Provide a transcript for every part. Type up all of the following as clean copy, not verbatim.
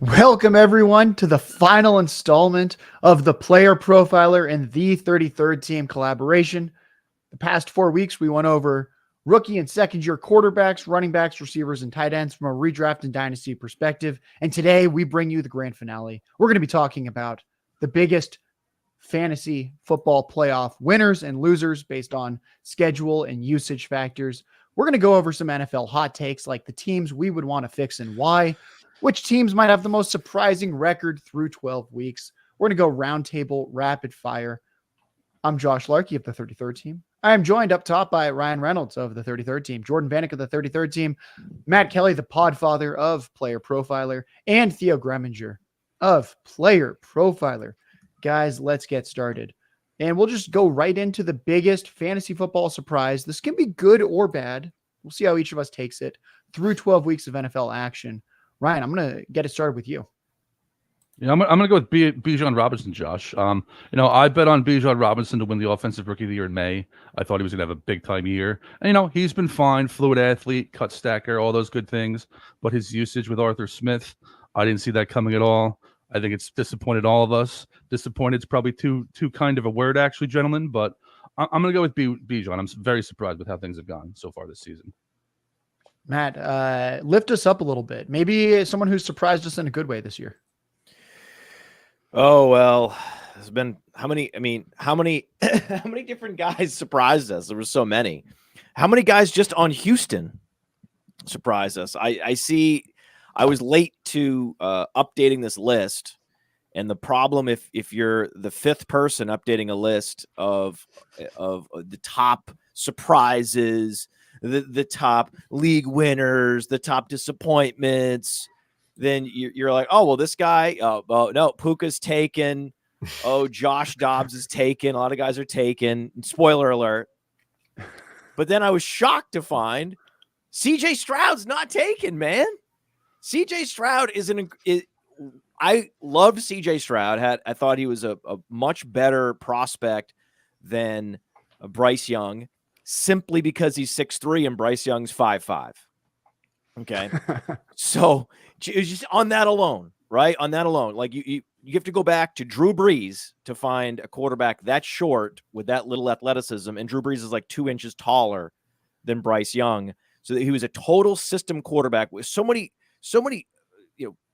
Welcome, everyone, to the final installment of the Player Profiler and the 33rd Team collaboration. The past 4 weeks, we went over rookie and second-year quarterbacks, running backs, receivers, and tight ends from a redraft and dynasty perspective. And today, we bring you the grand finale. We're going to be talking about the biggest fantasy football playoff winners and losers based on schedule and usage factors. We're going to go over some NFL hot takes like the teams we would want to fix and why, which teams might have the most surprising record through 12 weeks. We're going to go roundtable rapid fire. I'm Josh Larky of the 33rd Team. I am joined up top by Ryan Reynolds of the 33rd Team, Jordan Vanek of the 33rd Team, Matt Kelley, the podfather of Player Profiler, and Theo Gremminger of Player Profiler. Guys, let's get started. And we'll just go right into the biggest fantasy football surprise. This can be good or bad. We'll see how each of us takes it through 12 weeks of NFL action. Ryan, I'm going to get it started with you. Yeah, I'm going to go with Bijan Robinson, Josh. I bet on Bijan Robinson to win the Offensive Rookie of the Year in May. I thought he was going to have a big-time year. And, he's been fine, fluid athlete, cut stacker, all those good things. But his usage with Arthur Smith, I didn't see that coming at all. I think it's disappointed all of us. Disappointed is probably too kind of a word, actually, gentlemen. But I'm going to go with Bijan. I'm very surprised with how things have gone so far this season. Matt, lift us up a little bit. Maybe someone who's surprised us in a good way this year. Oh, well, there's been how many different guys surprised us? There were so many. How many guys just on Houston surprised us? I was late to updating this list. And the problem, if you're the fifth person updating a list of the top surprises, the top league winners, the top disappointments, then you're like, oh, well, this guy, no, Puka's taken. Oh, Josh Dobbs is taken. A lot of guys are taken. Spoiler alert. But then I was shocked to find CJ Stroud's not taken, man. CJ Stroud I loved CJ Stroud. I thought he was a much better prospect than Bryce Young, simply because he's 6'3" and Bryce Young's 5'5". Okay. So it's just on that alone, right? On that alone. Like you have to go back to Drew Brees to find a quarterback that short with that little athleticism. And Drew Brees is like 2 inches taller than Bryce Young. So that he was a total system quarterback with so many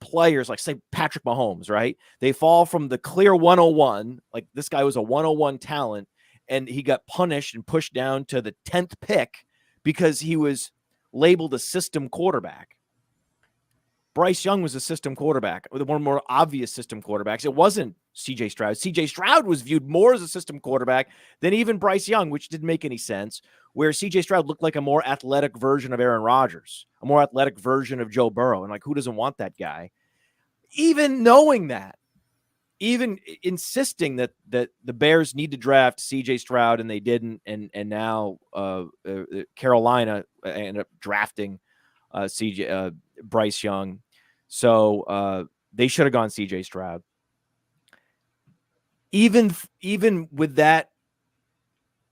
players, like say Patrick Mahomes, right? They fall from the clear 101. Like this guy was a 101 talent, and he got punished and pushed down to the 10th pick because he was labeled a system quarterback. Bryce Young was a system quarterback, one of the more obvious system quarterbacks. It wasn't CJ Stroud. CJ Stroud was viewed more as a system quarterback than even Bryce Young, which didn't make any sense, where CJ Stroud looked like a more athletic version of Aaron Rodgers, a more athletic version of Joe Burrow. And like, who doesn't want that guy? Even knowing that, even insisting that the Bears need to draft CJ Stroud, and they didn't, and now Carolina ended up drafting Bryce Young. So they should have gone CJ Stroud. Even with that,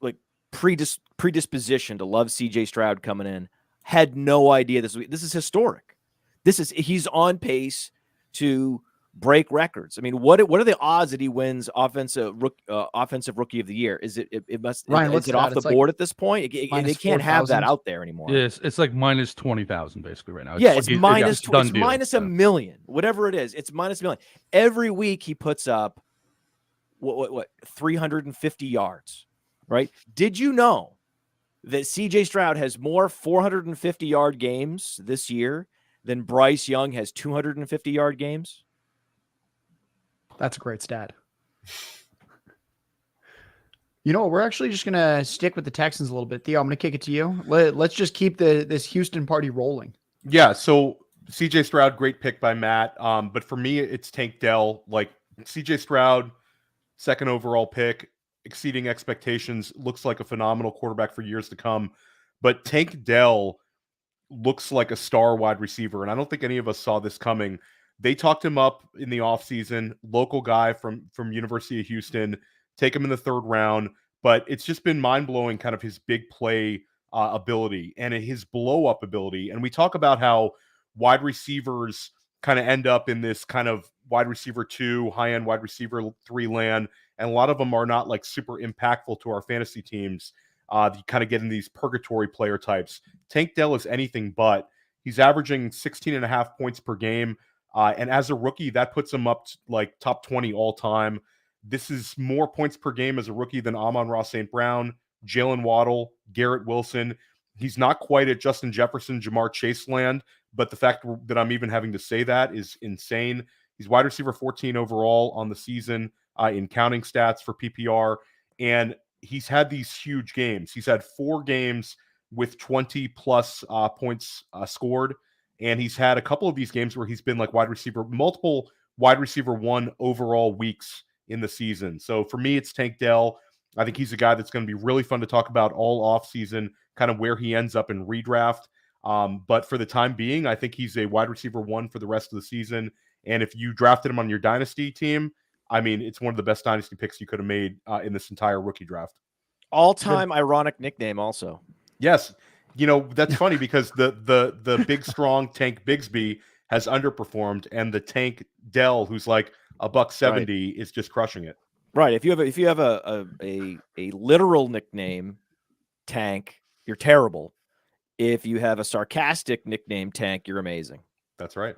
like predisposition to love CJ Stroud coming in, had no idea this is historic. He's on pace to break records. I mean, what are the odds that he wins offensive rookie of the year? Is it Ryan, is it off the board at this point? They can't have that out there anymore. Yes, it's like minus 20,000 basically right now. It's minus $1 million, whatever it is. It's minus $1 million. Every week he puts up what 350 yards, right? Did you know that CJ Stroud has more 450-yard games this year than Bryce Young has 250-yard games? That's a great stat. You know what? We're actually just going to stick with the Texans a little bit. Theo, I'm going to kick it to you. Let's just keep this Houston party rolling. Yeah, so CJ Stroud, great pick by Matt. But for me, it's Tank Dell. Like CJ Stroud, second overall pick, exceeding expectations, looks like a phenomenal quarterback for years to come. But Tank Dell looks like a star wide receiver, and I don't think any of us saw this coming. They talked him up in the offseason, local guy from University of Houston, take him in the third round. But it's just been mind-blowing kind of his big play ability and his blow-up ability. And we talk about how wide receivers kind of end up in this kind of wide receiver 2, high-end wide receiver 3 land, and a lot of them are not like super impactful to our fantasy teams. You kind of get in these purgatory player types. Tank Dell is anything but. He's averaging 16.5 points per game. And as a rookie, that puts him up to like top 20 all time. This is more points per game as a rookie than Amon-Ra St. Brown, Jalen Waddle, Garrett Wilson. He's not quite at Justin Jefferson, Jamar Chase land, but the fact that I'm even having to say that is insane. He's wide receiver 14 overall on the season in counting stats for PPR. And he's had these huge games. He's had 4 games with 20 plus points scored. And he's had a couple of these games where he's been like multiple wide receiver 1 overall weeks in the season. So for me, it's Tank Dell. I think he's a guy that's going to be really fun to talk about all off season, kind of where he ends up in redraft. But for the time being, I think he's a wide receiver 1 for the rest of the season. And if you drafted him on your dynasty team, I mean, it's one of the best dynasty picks you could have made in this entire rookie draft. All-time ironic nickname also. Yes. You know, that's funny because the big, strong Tank Bigsby has underperformed, and the Tank Dell, who's like $170, is just crushing it. Right. If you have a literal nickname, Tank, you're terrible. If you have a sarcastic nickname, Tank, you're amazing. That's right.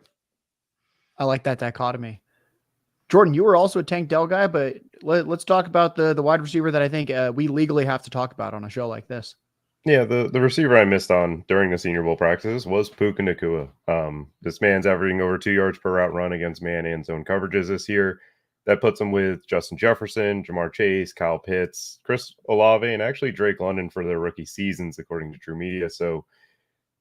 I like that dichotomy. Jordan, you were also a Tank Dell guy, but let's talk about the wide receiver that I think we legally have to talk about on a show like this. Yeah, the receiver I missed on during the Senior Bowl practices was Puka Nacua. This man's averaging over 2 yards per route run against man and zone coverages this year. That puts him with Justin Jefferson, Jamar Chase, Kyle Pitts, Chris Olave, and actually Drake London for their rookie seasons, according to True Media. So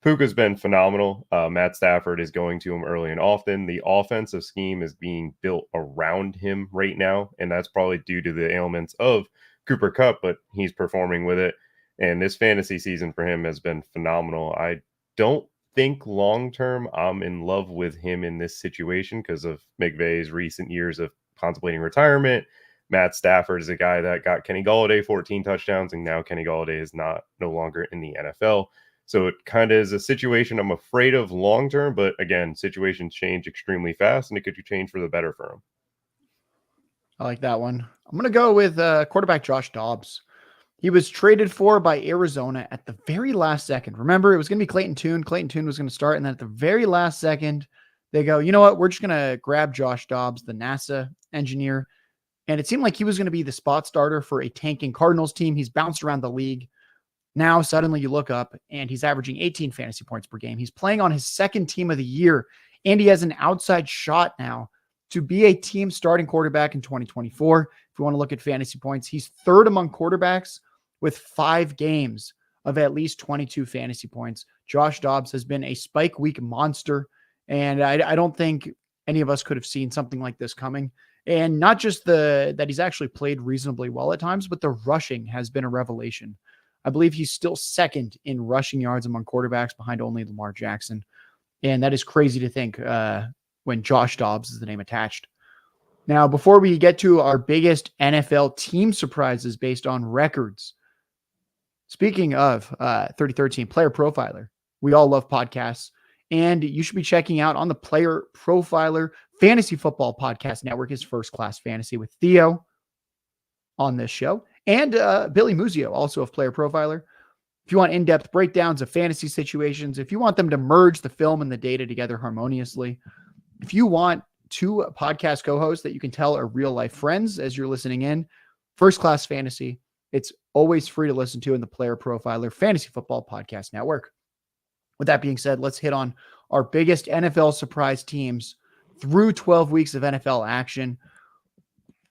Puka's been phenomenal. Matt Stafford is going to him early and often. The offensive scheme is being built around him right now, and that's probably due to the ailments of Cooper Kupp, but he's performing with it. And this fantasy season for him has been phenomenal. I don't think long-term I'm in love with him in this situation because of McVay's recent years of contemplating retirement. Matt Stafford is a guy that got Kenny Golladay 14 touchdowns, and now Kenny Golladay is no longer in the NFL. So it kind of is a situation I'm afraid of long-term, but again, situations change extremely fast, and it could change for the better for him. I like that one. I'm going to go with quarterback Josh Dobbs. He was traded for by Arizona at the very last second. Remember, it was going to be Clayton Tune. Clayton Tune was going to start, and then at the very last second, they go, you know what? We're just going to grab Josh Dobbs, the NASA engineer. And it seemed like he was going to be the spot starter for a tanking Cardinals team. He's bounced around the league. Now, suddenly you look up, and he's averaging 18 fantasy points per game. He's playing on his second team of the year, and he has an outside shot now to be a team starting quarterback in 2024. If you want to look at fantasy points, he's third among quarterbacks with 5 games of at least 22 fantasy points. Josh Dobbs has been a spike week monster, and I don't think any of us could have seen something like this coming. And not just that he's actually played reasonably well at times, but the rushing has been a revelation. I believe he's still second in rushing yards among quarterbacks behind only Lamar Jackson. And that is crazy to think when Josh Dobbs is the name attached. Now, before we get to our biggest NFL team surprises based on records, speaking of 3013 Player Profiler, we all love podcasts, and you should be checking out on the Player Profiler Fantasy Football Podcast Network is First Class Fantasy with Theo on this show, and Billy Muzio, also of Player Profiler. If you want in-depth breakdowns of fantasy situations, if you want them to merge the film and the data together harmoniously, if you want 2 podcast co-hosts that you can tell are real-life friends as you're listening in, First Class Fantasy, it's always free to listen to in the Player Profiler Fantasy Football Podcast Network. With that being said, let's hit on our biggest NFL surprise teams through 12 weeks of NFL action.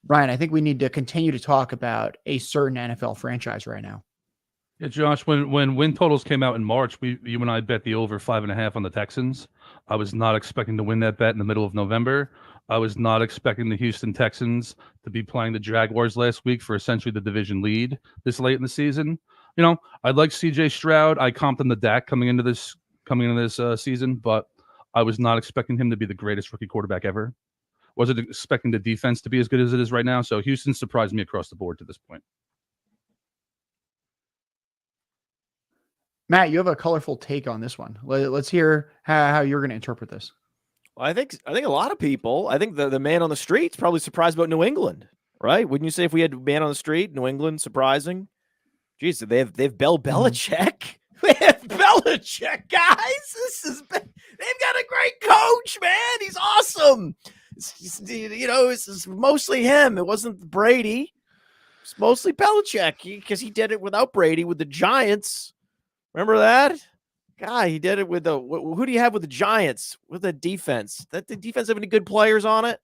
Ryan, I think we need to continue to talk about a certain NFL franchise right now. Yeah, Josh, when win totals came out in March, you and I bet the over 5.5 on the Texans. I was not expecting to win that bet in the middle of November. I was not expecting the Houston Texans to be playing the Jaguars last week for essentially the division lead this late in the season. You know, I like CJ Stroud. I comped him the Dak coming into this season, but I was not expecting him to be the greatest rookie quarterback ever. Wasn't expecting the defense to be as good as it is right now. So Houston surprised me across the board to this point. Matt, you have a colorful take on this one. Let's hear how you're going to interpret this. Well, I think a lot of people. I think the man on the street's probably surprised about New England, right? Wouldn't you say if we had a man on the street, New England, surprising? Jeez, they have Bill Belichick. They have Belichick, guys. They've got a great coach, man. He's awesome. It's mostly him. It wasn't Brady. It's mostly Belichick because he did it without Brady with the Giants. Remember that? God, he did it with who do you have with the Giants? With the defense? That the defense have any good players on it?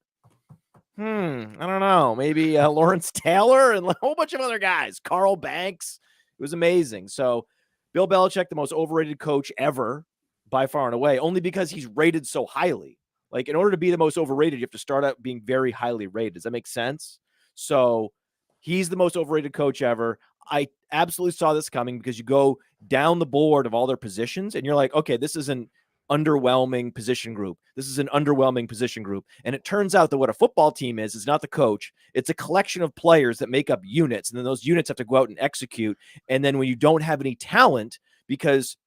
I don't know. Maybe Lawrence Taylor and a whole bunch of other guys. Carl Banks. It was amazing. So Bill Belichick, the most overrated coach ever by far and away, only because he's rated so highly. Like in order to be the most overrated, you have to start out being very highly rated. Does that make sense? So he's the most overrated coach ever. I absolutely saw this coming because you go down the board of all their positions and you're like, okay, this is an underwhelming position group. This is an underwhelming position group. And it turns out that what a football team is not the coach. It's a collection of players that make up units. And then those units have to go out and execute. And then when you don't have any talent because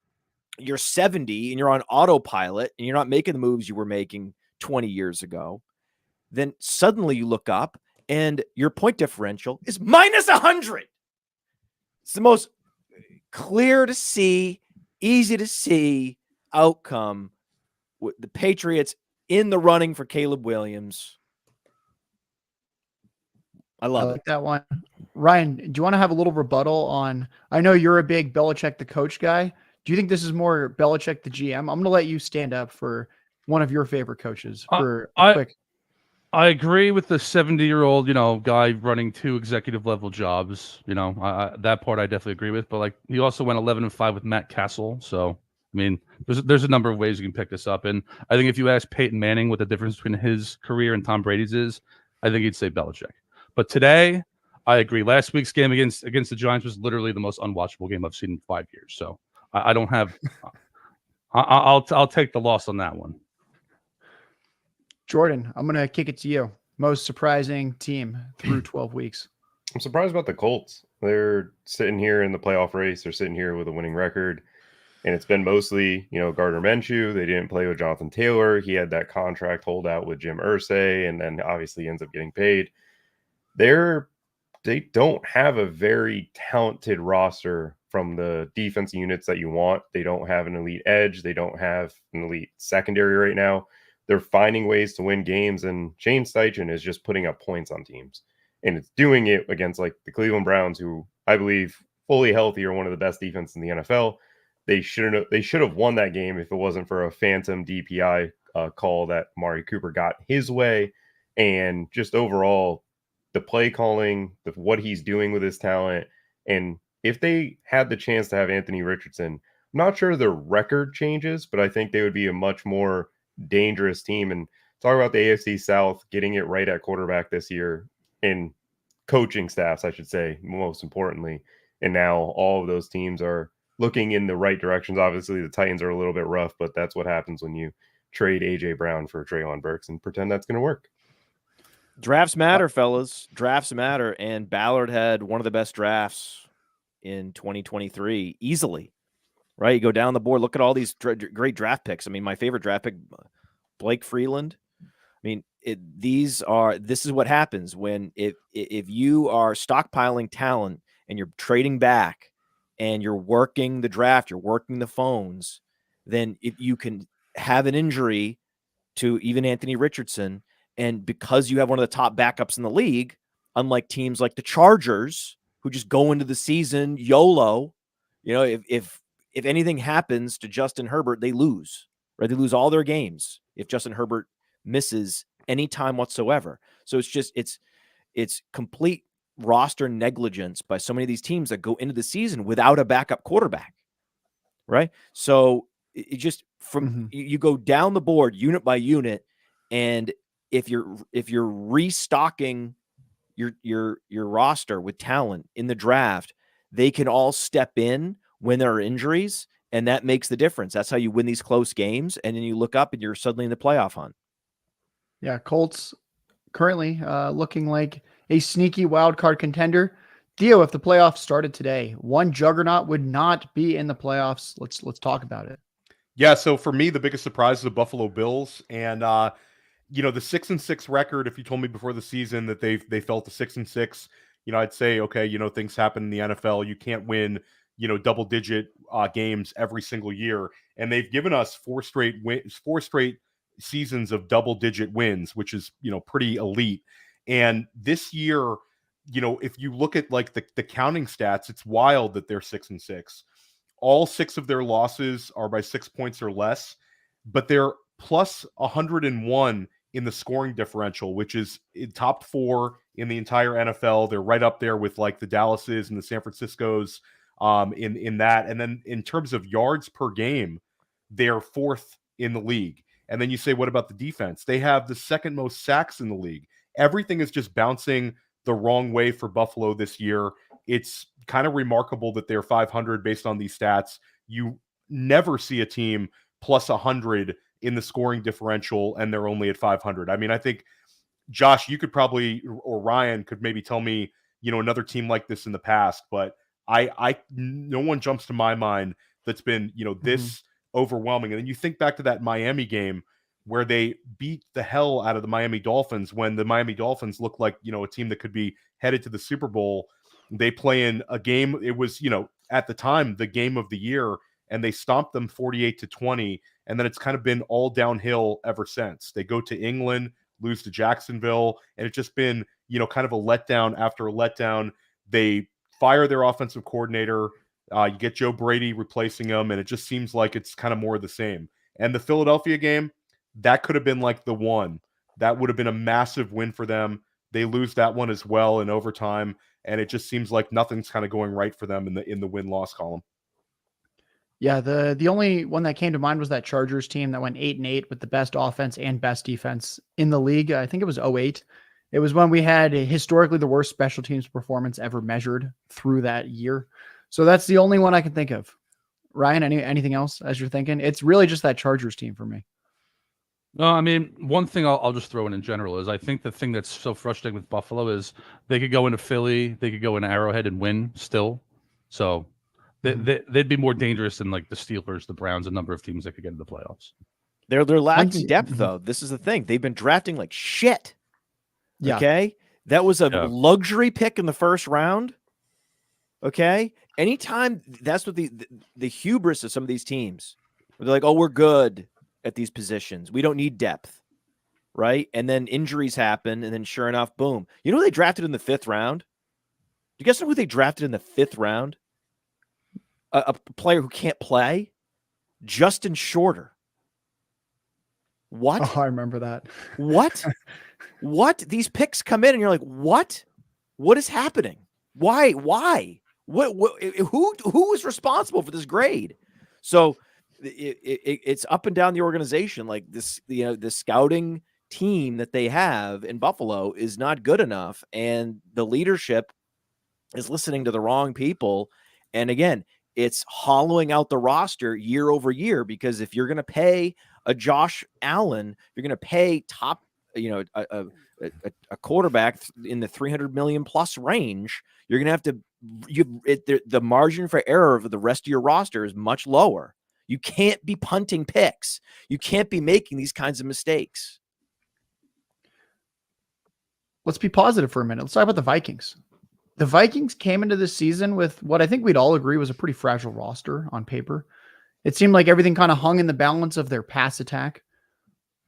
you're 70 and you're on autopilot and you're not making the moves you were making 20 years ago, then suddenly you look up and your point differential is minus 100. It's the most clear to see, easy to see outcome with the Patriots in the running for Caleb Williams. I love it. That one. Ryan, do you want to have a little rebuttal on, I know you're a big Belichick the coach guy. Do you think this is more Belichick the GM? I'm going to let you stand up for one of your favorite coaches for a quick. I agree with the 70-year-old, guy running 2 executive level jobs. That part I definitely agree with. But like, he also went 11-5 with Matt Castle. So, I mean, there's a number of ways you can pick this up. And I think if you ask Peyton Manning what the difference between his career and Tom Brady's is, I think he'd say Belichick. But today, I agree. Last week's game against the Giants was literally the most unwatchable game I've seen in 5 years. So I don't have. I'll take the loss on that one. Jordan, I'm going to kick it to you. Most surprising team through 12 weeks. I'm surprised about the Colts. They're sitting here in the playoff race. They're sitting here with a winning record. And it's been mostly, Gardner Minshew. They didn't play with Jonathan Taylor. He had that contract holdout with Jim Irsay, and then obviously ends up getting paid. They don't have a very talented roster from the defense units that you want. They don't have an elite edge. They don't have an elite secondary right now. They're finding ways to win games, and Shane Steichen is just putting up points on teams. And it's doing it against like the Cleveland Browns, who I believe fully healthy are one of the best defenses in the NFL. They should have won that game if it wasn't for a phantom DPI call that Amari Cooper got his way. And just overall, the play calling, what he's doing with his talent. And if they had the chance to have Anthony Richardson, I'm not sure their record changes, but I think they would be a much more dangerous team. And talk about the AFC South getting it right at quarterback this year, and coaching staffs, I should say, most importantly. And now all of those teams are looking in the right directions. Obviously, the Titans are a little bit rough, but that's what happens when you trade A.J. Brown for Treylon Burks and pretend that's going to work. Drafts matter, fellas. Drafts matter. And Ballard had one of the best drafts in 2023, easily. Right? You go down the board, look at all these great draft picks. I mean, my favorite draft pick, Blake Freeland. I mean, this is what happens when if you are stockpiling talent and you're trading back and you're working the draft, you're working the phones, then if you can have an injury to even Anthony Richardson, and because you have one of the top backups in the league, unlike teams like the Chargers who just go into the season YOLO, if anything happens to Justin Herbert, they lose, right? They lose all their games if Justin Herbert misses any time whatsoever. So it's complete roster negligence by so many of these teams that go into the season without a backup quarterback, right? So it just you go down the board unit by unit, and if you're restocking your roster with talent in the draft, they can all step in when there are injuries, and that makes the difference. That's how you win these close games, and then you look up and you're suddenly in the playoff hunt. Yeah, Colts currently looking like a sneaky wild card contender. Theo, if the playoffs started today, one juggernaut would not be in the playoffs. Let's talk about it. Yeah, so for me, the biggest surprise is the Buffalo Bills, and the 6-6 record. If you told me before the season that they felt the 6-6, I'd say okay, things happen in the NFL. You can't win, double digit games every single year, and they've given us four straight seasons of double digit wins, which is pretty elite. And this year, if you look at like the counting stats, it's wild that they're 6-6. All 6 of their losses are by 6 points or less, but they're plus 101 in the scoring differential, which is in top 4 in the entire NFL. They're right up there with like the Dallases and the San Franciscos in that. And then in terms of yards per game, they're 4th in the league. And then you say, what about the defense? They have the 2nd most sacks in the league. Everything is just bouncing the wrong way for Buffalo this year. It's kind of remarkable that they're 500 based on these stats. You never see a team plus 100 in the scoring differential, and they're only at 500. I mean, I think, Josh, you could probably, or Ryan could maybe tell me, another team like this in the past, but no one jumps to my mind that's been, this overwhelming. And then you think back to that Miami game where they beat the hell out of the Miami Dolphins when the Miami Dolphins looked like, a team that could be headed to the Super Bowl. They play in a game. It was, at the time, the game of the year, and they stomped them 48-20. And then it's kind of been all downhill ever since. They go to England, lose to Jacksonville, and it's just been, kind of a letdown after a letdown. They fire their offensive coordinator. You get Joe Brady replacing him, and it just seems like it's kind of more of the same. And the Philadelphia game, that could have been like the one. That would have been a massive win for them. They lose that one as well in overtime, and it just seems like nothing's kind of going right for them in the win-loss column. Yeah, the only one that came to mind was that Chargers team that went 8-8 with the best offense and best defense in the league. I think it was 2008. It was when we had historically the worst special teams performance ever measured through that year. So that's the only one I can think of. Ryan, anything else as you're thinking? It's really just that Chargers team for me. No, I mean, one thing I'll just throw in general is I think the thing that's so frustrating with Buffalo is they could go into Philly, they could go into Arrowhead and win still. So they'd be more dangerous than like the Steelers, the Browns, a number of teams that could get into the playoffs. They're lacking depth, though. This is the thing. They've been drafting like shit. Yeah. Okay? That was a luxury pick in the first round. Okay? Anytime, that's what the hubris of some of these teams. Where they're like, oh, we're good at these positions. We don't need depth, right? And then injuries happen, and then sure enough, boom. You know who they drafted in the 5th round? Do you guys know who they drafted in the 5th round? A player who can't play? Justin Shorter. What? Oh, I remember that. What? What? These picks come in, and you're like, what? What is happening? Why? What? Who is responsible for this grade? So it's up and down the organization. Like this, the scouting team that they have in Buffalo is not good enough, and the leadership is listening to the wrong people. And again, it's hollowing out the roster year over year, because if you're going to pay a Josh Allen, you're going to pay top, a quarterback in the 300 million plus range, you're going to have to, the margin for error of the rest of your roster is much lower. You can't be punting picks. You can't be making these kinds of mistakes. Let's be positive for a minute. Let's talk about the Vikings. The Vikings came into this season with what I think we'd all agree was a pretty fragile roster on paper. It seemed like everything kind of hung in the balance of their pass attack.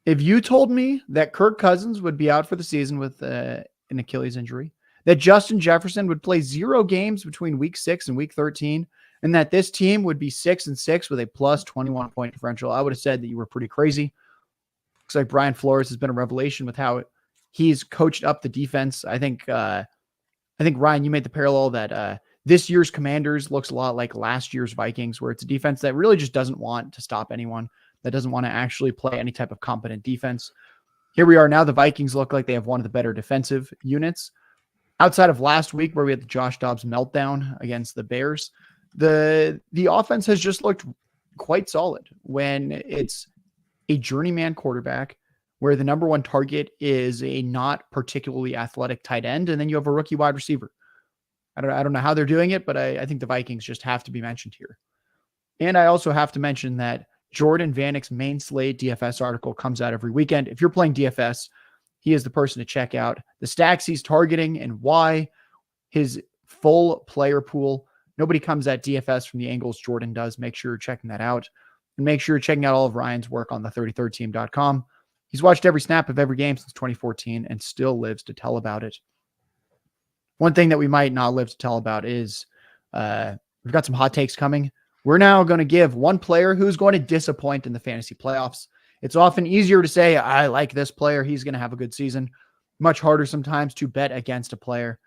If you told me that Kirk Cousins would be out for the season with an Achilles injury, that Justin Jefferson would play 0 games between week 6 and week 13, and that this team would be 6-6 with a plus 21 point differential, I would have said that you were pretty crazy. Looks like Brian Flores has been a revelation with how he's coached up the defense. I think Ryan, you made the parallel that this year's Commanders looks a lot like last year's Vikings, where it's a defense that really just doesn't want to stop anyone, that doesn't want to actually play any type of competent defense. Here we are now. The Vikings look like they have one of the better defensive units. Outside of last week where we had the Josh Dobbs meltdown against the Bears, the offense has just looked quite solid when it's a journeyman quarterback where the number one target is a not particularly athletic tight end, and then you have a rookie wide receiver. I don't know how they're doing it, but I think the Vikings just have to be mentioned here. And I also have to mention that Jordan Vanek's main slate DFS article comes out every weekend. If you're playing DFS, he is the person to check out. The stacks he's targeting and why, his full player pool. Nobody comes at DFS from the angles Jordan does. Make sure you're checking that out. And make sure you're checking out all of Ryan's work on the 33rdteam.com. He's watched every snap of every game since 2014 and still lives to tell about it. One thing that we might not live to tell about is we've got some hot takes coming. We're now going to give one player who's going to disappoint in the fantasy playoffs. It's often easier to say, I like this player, he's going to have a good season. Much harder sometimes to bet against a player.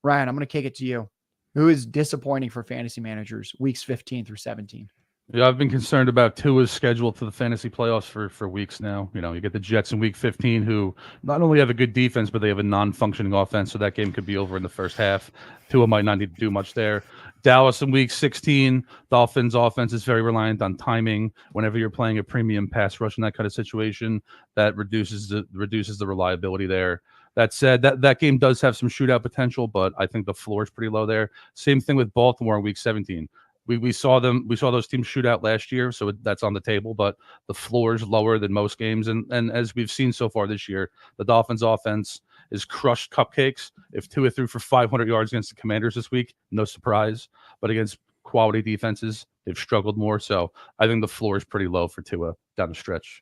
Ryan, I'm going to kick it to you. Who is disappointing for fantasy managers weeks 15 through 17? Yeah, I've been concerned about Tua's schedule to the fantasy playoffs for weeks now. You know, you get the Jets in week 15, who not only have a good defense, but they have a non-functioning offense, so that game could be over in the first half. Tua might not need to do much there. Dallas in week 16, Dolphins offense is very reliant on timing. Whenever you're playing a premium pass rush in that kind of situation, that reduces the reliability there. That said, that game does have some shootout potential, but I think the floor is pretty low there. Same thing with Baltimore in week 17. We saw those teams shoot out last year, so that's on the table, but the floor is lower than most games. And as we've seen so far this year, the Dolphins offense is crushed cupcakes. If Tua threw for 500 yards against the Commanders this week, no surprise. But against quality defenses, they've struggled more. So I think the floor is pretty low for Tua down the stretch.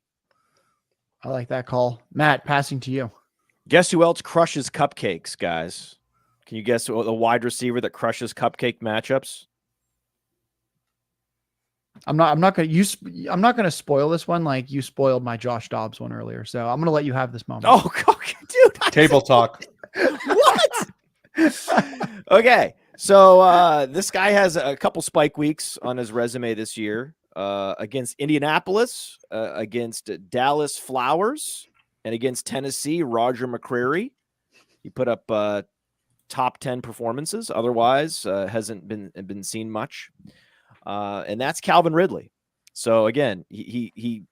I like that call. Matt, passing to you. Guess who else crushes cupcakes, guys? Can you guess the wide receiver that crushes cupcake matchups? I'm not going to spoil this one like you spoiled my Josh Dobbs one earlier. So I'm going to let you have this moment. Oh, dude. Table talk. What? Okay. So this guy has a couple spike weeks on his resume this year against Indianapolis, against Dallas Flowers, and against Tennessee, Roger McCreary. He put up top 10 performances. Otherwise, hasn't been seen much. And that's Calvin Ridley. So again, he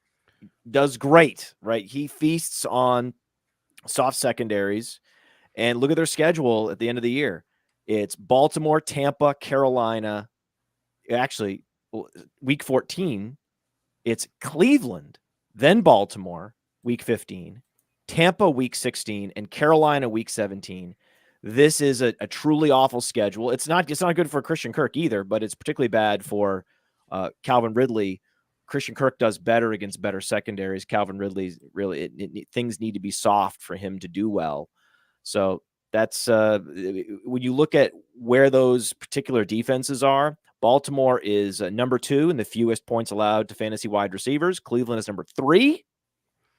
does great, right? He feasts on soft secondaries. And look at their schedule at the end of the year. It's Baltimore, Tampa, Carolina. Actually, week 14, it's Cleveland, then Baltimore, week 15, Tampa, week 16, and Carolina, week 17. This is a truly awful schedule. It's not good for Christian Kirk either, but it's particularly bad for Calvin Ridley. Christian Kirk does better against better secondaries. Calvin Ridley's really things need to be soft for him to do well. So that's when you look at where those particular defenses are. Baltimore is number 2 in the fewest points allowed to fantasy wide receivers. Cleveland is number 3.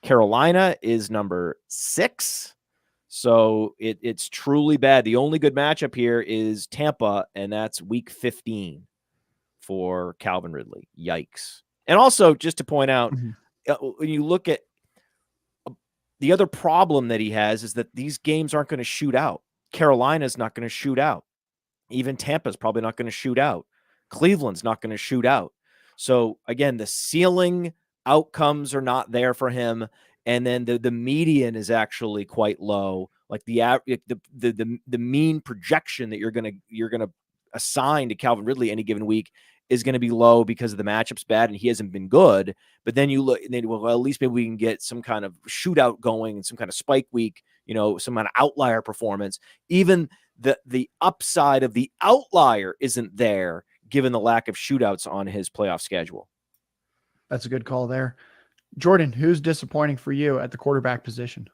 Carolina is number 6. So it's truly bad. The only good matchup here is Tampa, and that's week 15 for Calvin Ridley. Yikes. And also, just to point out, when you look at the other problem that he has is that these games aren't going to shoot out. Carolina's not going to shoot out. Even Tampa's probably not going to shoot out. Cleveland's not going to shoot out. So again, the ceiling outcomes are not there for him. And then the median is actually quite low. Like the mean projection that you're gonna assign to Calvin Ridley any given week is going to be low because of the matchup's bad and he hasn't been good. But then you look, and then, well, at least maybe we can get some kind of shootout going and some kind of spike week, some kind of outlier performance. Even the upside of the outlier isn't there given the lack of shootouts on his playoff schedule. That's a good call there. Jordan, who's disappointing for you at the quarterback position?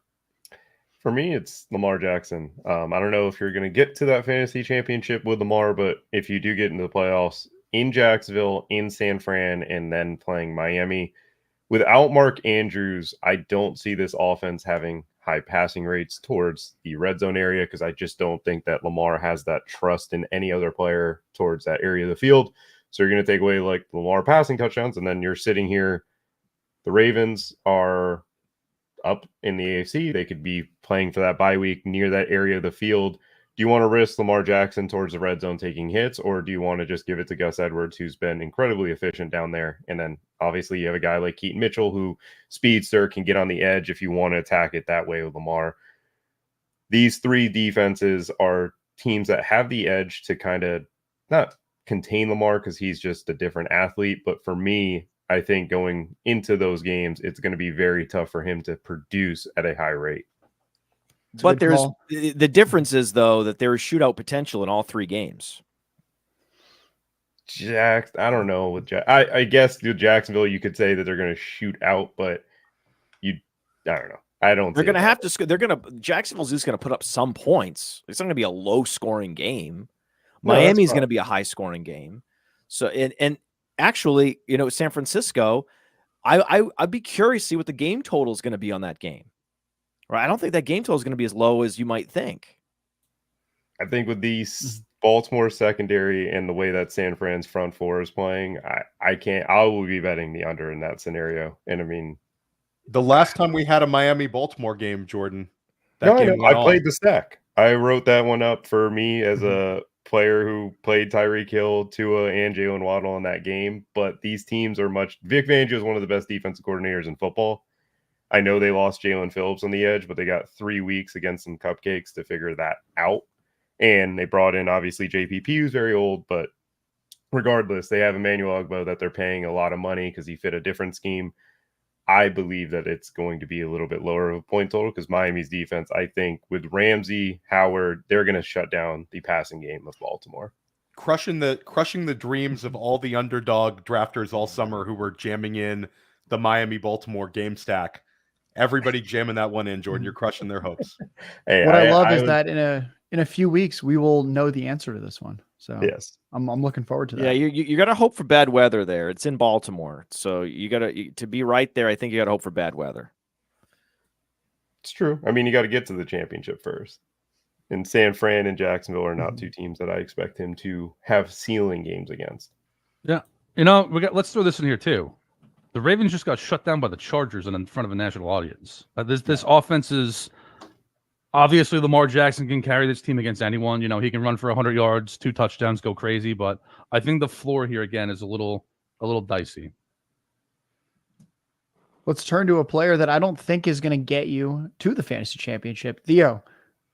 For me, it's Lamar Jackson. I don't know if you're going to get to that fantasy championship with Lamar, but if you do get into the playoffs in Jacksonville, in San Fran, and then playing Miami, without Mark Andrews, I don't see this offense having high passing rates towards the red zone area because I just don't think that Lamar has that trust in any other player towards that area of the field. So you're going to take away like Lamar passing touchdowns, and then you're sitting here. The Ravens are up in the AFC. They could be playing for that bye week near that area of the field. Do you want to risk Lamar Jackson towards the red zone taking hits, or do you want to just give it to Gus Edwards, who's been incredibly efficient down there? And then obviously you have a guy like Keaton Mitchell, who speedster, can get on the edge if you want to attack it that way with Lamar. These three defenses are teams that have the edge to kind of not contain Lamar because he's just a different athlete. But for me, I think going into those games, it's going to be very tough for him to produce at a high rate. But the difference is, though, that there is shootout potential in all 3 games. I don't know with I guess with Jacksonville, you could say that they're going to shoot out, but I don't know. I don't. They're going to have to. Jacksonville's just going to put up some points. It's not going to be a low scoring game. No, Miami's going to be a high scoring game. So and actually, San Francisco, I'd be curious to see what the game total is going to be on that game. Right? I don't think that game total is going to be as low as you might think. I think with these Baltimore secondary and the way that San Fran's front four is playing, I will be betting the under in that scenario. And I mean, the last time we had a Miami-Baltimore game, Jordan, I played the stack. I wrote that one up for me as a player who played Tyreek Hill, Tua, and Jalen Waddle in that game. But these teams are Vic Fangio is one of the best defensive coordinators in football. I know they lost Jalen Phillips on the edge, but they got 3 weeks against some cupcakes to figure that out. And they brought in, obviously, JPP, who's very old, but regardless, they have Emmanuel Ogbo that they're paying a lot of money because he fit a different scheme. I believe that it's going to be a little bit lower of a point total because Miami's defense, I think, with Ramsey, Howard, they're going to shut down the passing game of Baltimore. Crushing the dreams of all the underdog drafters all summer who were jamming in the Miami-Baltimore game stack. Everybody jamming that one in, Jordan. You're crushing their hopes. Hey, what I love is that in a few weeks we will know the answer to this one. So yes, I'm looking forward to that. Yeah, you got to hope for bad weather there. It's in Baltimore, so you got to be right there. I think you got to hope for bad weather. It's true. I mean, you got to get to the championship first. And San Fran and Jacksonville are not 2 teams that I expect him to have ceiling games against. Yeah, let's throw this in here too. The Ravens just got shut down by the Chargers and in front of a national audience. This offense is obviously Lamar Jackson can carry this team against anyone. He can run for 100 yards, 2 touchdowns, go crazy. But I think the floor here again is a little dicey. Let's turn to a player that I don't think is going to get you to the fantasy championship. Theo,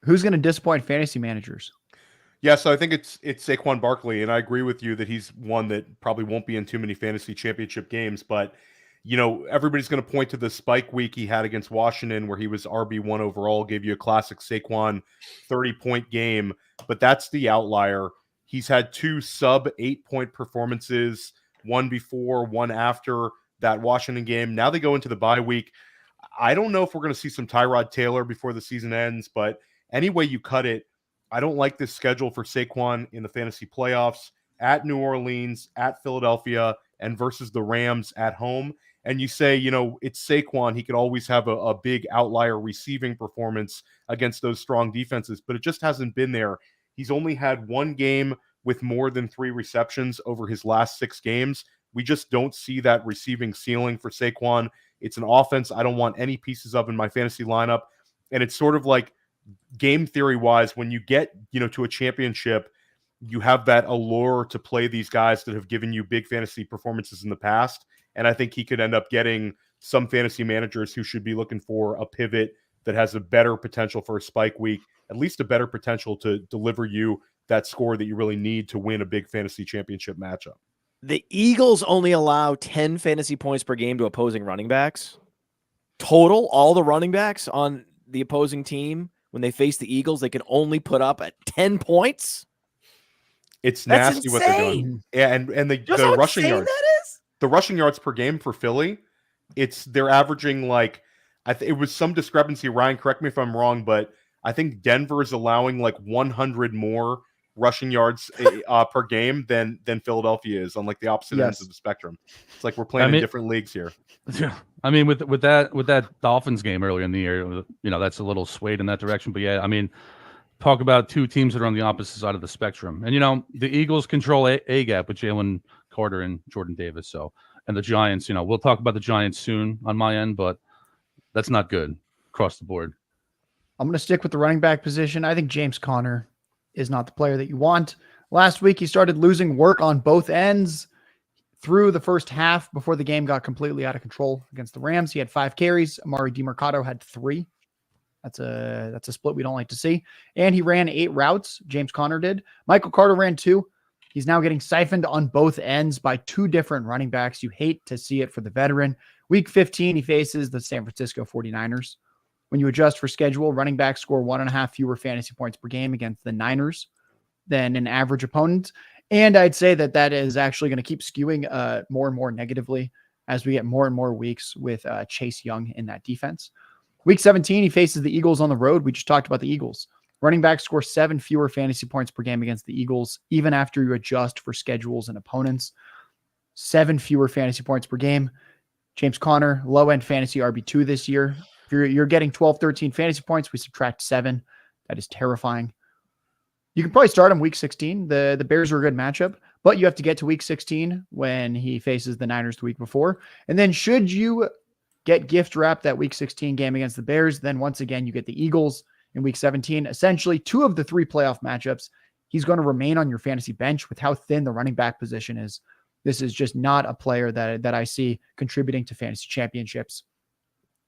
who's going to disappoint fantasy managers? Yeah, so I think it's Saquon Barkley, and I agree with you that he's one that probably won't be in too many fantasy championship games, but everybody's going to point to the spike week he had against Washington where he was RB1 overall, gave you a classic Saquon 30-point game, but that's the outlier. He's had 2 sub 8-point performances, one before, one after that Washington game. Now they go into the bye week. I don't know if we're going to see some Tyrod Taylor before the season ends, but any way you cut it, I don't like this schedule for Saquon in the fantasy playoffs at New Orleans, at Philadelphia, and versus the Rams at home. And you say, it's Saquon. He could always have a big outlier receiving performance against those strong defenses, but it just hasn't been there. He's only had 1 game with more than 3 receptions over his last 6 games. We just don't see that receiving ceiling for Saquon. It's an offense I don't want any pieces of in my fantasy lineup. And it's sort of like, game theory wise, when you get to a championship, you have that allure to play these guys that have given you big fantasy performances in the past, and I think he could end up getting some fantasy managers who should be looking for a pivot that has a better potential for a spike week, at least a better potential to deliver you that score that you really need to win a big fantasy championship matchup. The Eagles only allow 10 fantasy points per game to opposing running backs total. All the running backs on the opposing team, when they face the Eagles, they can only put up at 10 points. It's nasty what they're doing. Yeah, and the rushing yards. That is? The rushing yards per game for Philly, they're averaging like it was some discrepancy. Ryan, correct me if I'm wrong, but I think Denver is allowing like 100 more rushing yards per game than Philadelphia is on like the opposite ends of the spectrum. It's like we're playing in different leagues here. Yeah, I mean, with that Dolphins game earlier in the year, that's a little swayed in that direction. But yeah, I mean, talk about 2 teams that are on the opposite side of the spectrum. And the Eagles control a gap with Jalen Carter and Jordan Davis. So, and the Giants, we'll talk about the Giants soon on my end, but that's not good across the board. I'm going to stick with the running back position. I think James Conner is not the player that you want. Last week, he started losing work on both ends through the first half before the game got completely out of control against the Rams. He had 5 carries. Amari DiMercato had 3. That's a split we don't like to see. And he ran 8 routes. James Conner did. Michael Carter ran 2. He's now getting siphoned on both ends by two different running backs. You hate to see it for the veteran. Week 15, he faces the San Francisco 49ers. When you adjust for schedule, running backs score 1.5 fewer fantasy points per game against the Niners than an average opponent. And I'd say that is actually going to keep skewing more and more negatively as we get more and more weeks with Chase Young in that defense. Week 17, he faces the Eagles on the road. We just talked about the Eagles. Running backs score 7 fewer fantasy points per game against the Eagles, even after you adjust for schedules and opponents. 7 fewer fantasy points per game. James Conner, low-end fantasy RB2 this year. If you're getting 12, 13 fantasy points, we subtract 7. That is terrifying. You can probably start him week 16. The Bears are a good matchup, but you have to get to week 16 when he faces the Niners the week before. And then should you get gift wrapped that week 16 game against the Bears, then once again, you get the Eagles in week 17. Essentially, 2 of the 3 playoff matchups, he's going to remain on your fantasy bench with how thin the running back position is. This is just not a player that I see contributing to fantasy championships.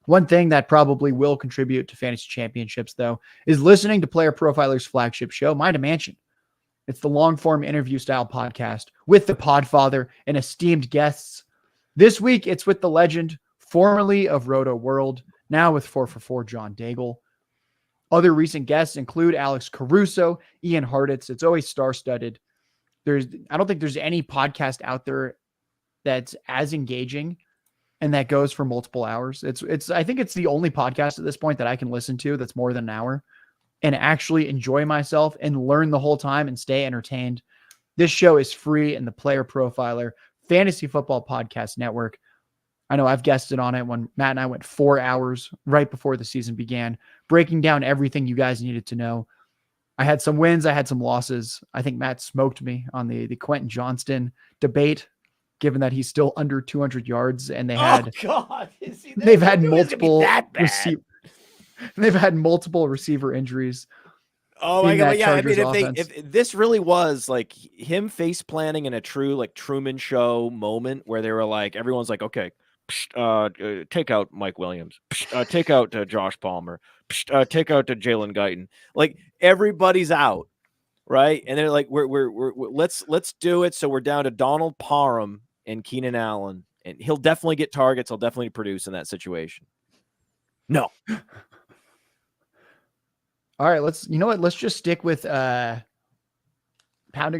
One thing that probably will contribute to fantasy championships, though, is listening to Player Profiler's flagship show, Mind a Mansion. It's the long-form interview-style podcast with the Podfather and esteemed guests. This week, it's with the legend, formerly of Roto World, now with 4for4 John Daigle. Other recent guests include Alex Caruso, Ian Hartitz. It's always star-studded. I don't think there's any podcast out there that's as engaging and that goes for multiple hours. I think it's the only podcast at this point that I can listen to that's more than an hour and actually enjoy myself and learn the whole time and stay entertained. This show is free in the Player Profiler Fantasy Football Podcast Network. I know I've guested on it when Matt and I went 4 hours right before the season began, breaking down everything you guys needed to know. I had some wins. I had some losses. I think Matt smoked me on the Quentin Johnston debate, given that he's still under 200 yards and they've had multiple receiver injuries. Oh my God. Yeah. I mean, if this really was like him face planning in a true like Truman Show moment where they were like, everyone's like, okay, take out Mike Williams, take out Josh Palmer, take out Jalen Guyton. Like everybody's out, right? And they're like, we're let's do it. So we're down to Donald Parham and Keenan Allen, and he'll definitely get targets. He'll definitely produce in that situation. No. All right, let's just stick with pounding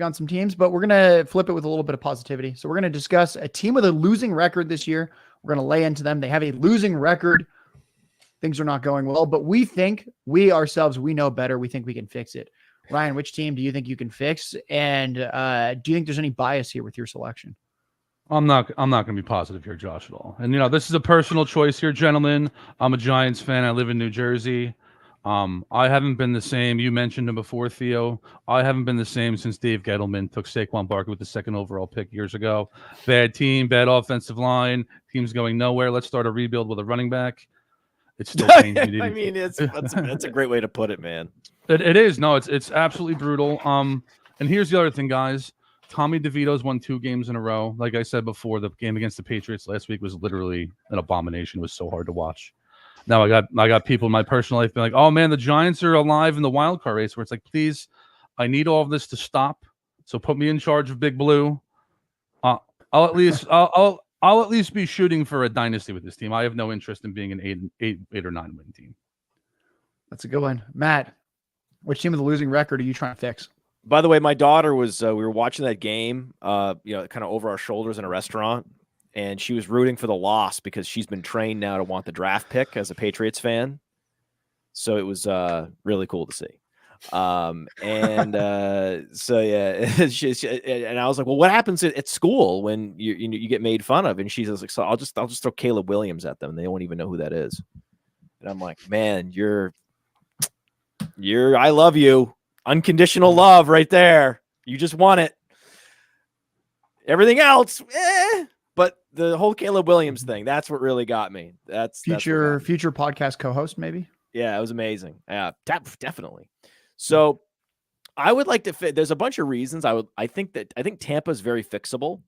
on some teams, but we're going to flip it with a little bit of positivity. So we're going to discuss a team with a losing record this year. We're going to lay into them. They have a losing record. Things are not going well, but we know better. We think we can fix it. Ryan, which team do you think you can fix? And do you think there's any bias here with your selection? I'm not going to be positive here, Josh, at all. And, this is a personal choice here, gentlemen. I'm a Giants fan. I live in New Jersey. I haven't been the same. You mentioned him before, Theo. I haven't been the same since Dave Gettleman took Saquon Barkley with the 2nd overall pick years ago. Bad team, bad offensive line. Team's going nowhere. Let's start a rebuild with a running back. It's still pains me. I mean, that's a great way to put it, man. It is. No, it's absolutely brutal. And here's the other thing, guys. Tommy DeVito's won 2 games in a row. Like I said before, the game against the Patriots last week was literally an abomination. It was so hard to watch. Now I got people in my personal life being like, "Oh man, the Giants are alive in the wild card race." Where it's like, please, I need all of this to stop. So put me in charge of Big Blue. I'll at least be shooting for a dynasty with this team. I have no interest in being an 8 or 9 win team. That's a good one, Matt. Which team with a losing record are you trying to fix? By the way, my daughter was. We were watching that game, kind of over our shoulders in a restaurant. And she was rooting for the loss because she's been trained now to want the draft pick as a Patriots fan. So it was really cool to see. So yeah, and I was like, well, what happens at school when you get made fun of? And she's like, so I'll just throw Caleb Williams at them. And they won't even know who that is. And I'm like, man, I love you. Unconditional love right there. You just want it. Everything else, But the whole Caleb Williams thing, that's what really got me. That's future podcast co-host, maybe. Yeah, it was amazing. Yeah, definitely. So I would like to fit. There's a bunch of reasons I think Tampa is very fixable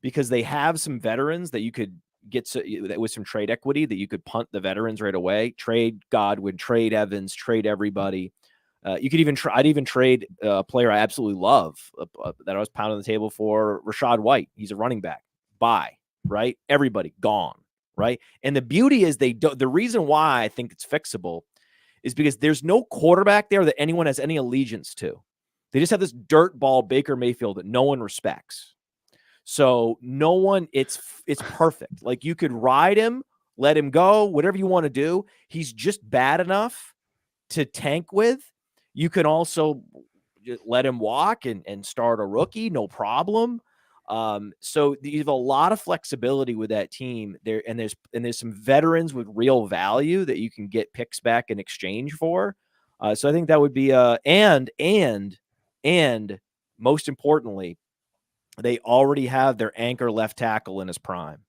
because they have some veterans that you could get with some trade equity that you could punt the veterans right away. Trade Godwin, trade Evans, trade everybody. You could even I'd even trade a player I absolutely love that I was pounding the table for, Rachaad White. He's a running back. Bye. Right? Everybody gone. Right? And the beauty is the reason why I think it's fixable is because there's no quarterback there that anyone has any allegiance to. They just have this dirt ball Baker Mayfield that no one respects. So no one, it's perfect. Like you could ride him, let him go, whatever you want to do. He's just bad enough to tank with. You can also let him walk and start a rookie, no problem. So you have a lot of flexibility with that team there, and there's some veterans with real value that you can get picks back in exchange for. So I think that would be and most importantly, they already have their anchor left tackle in his prime,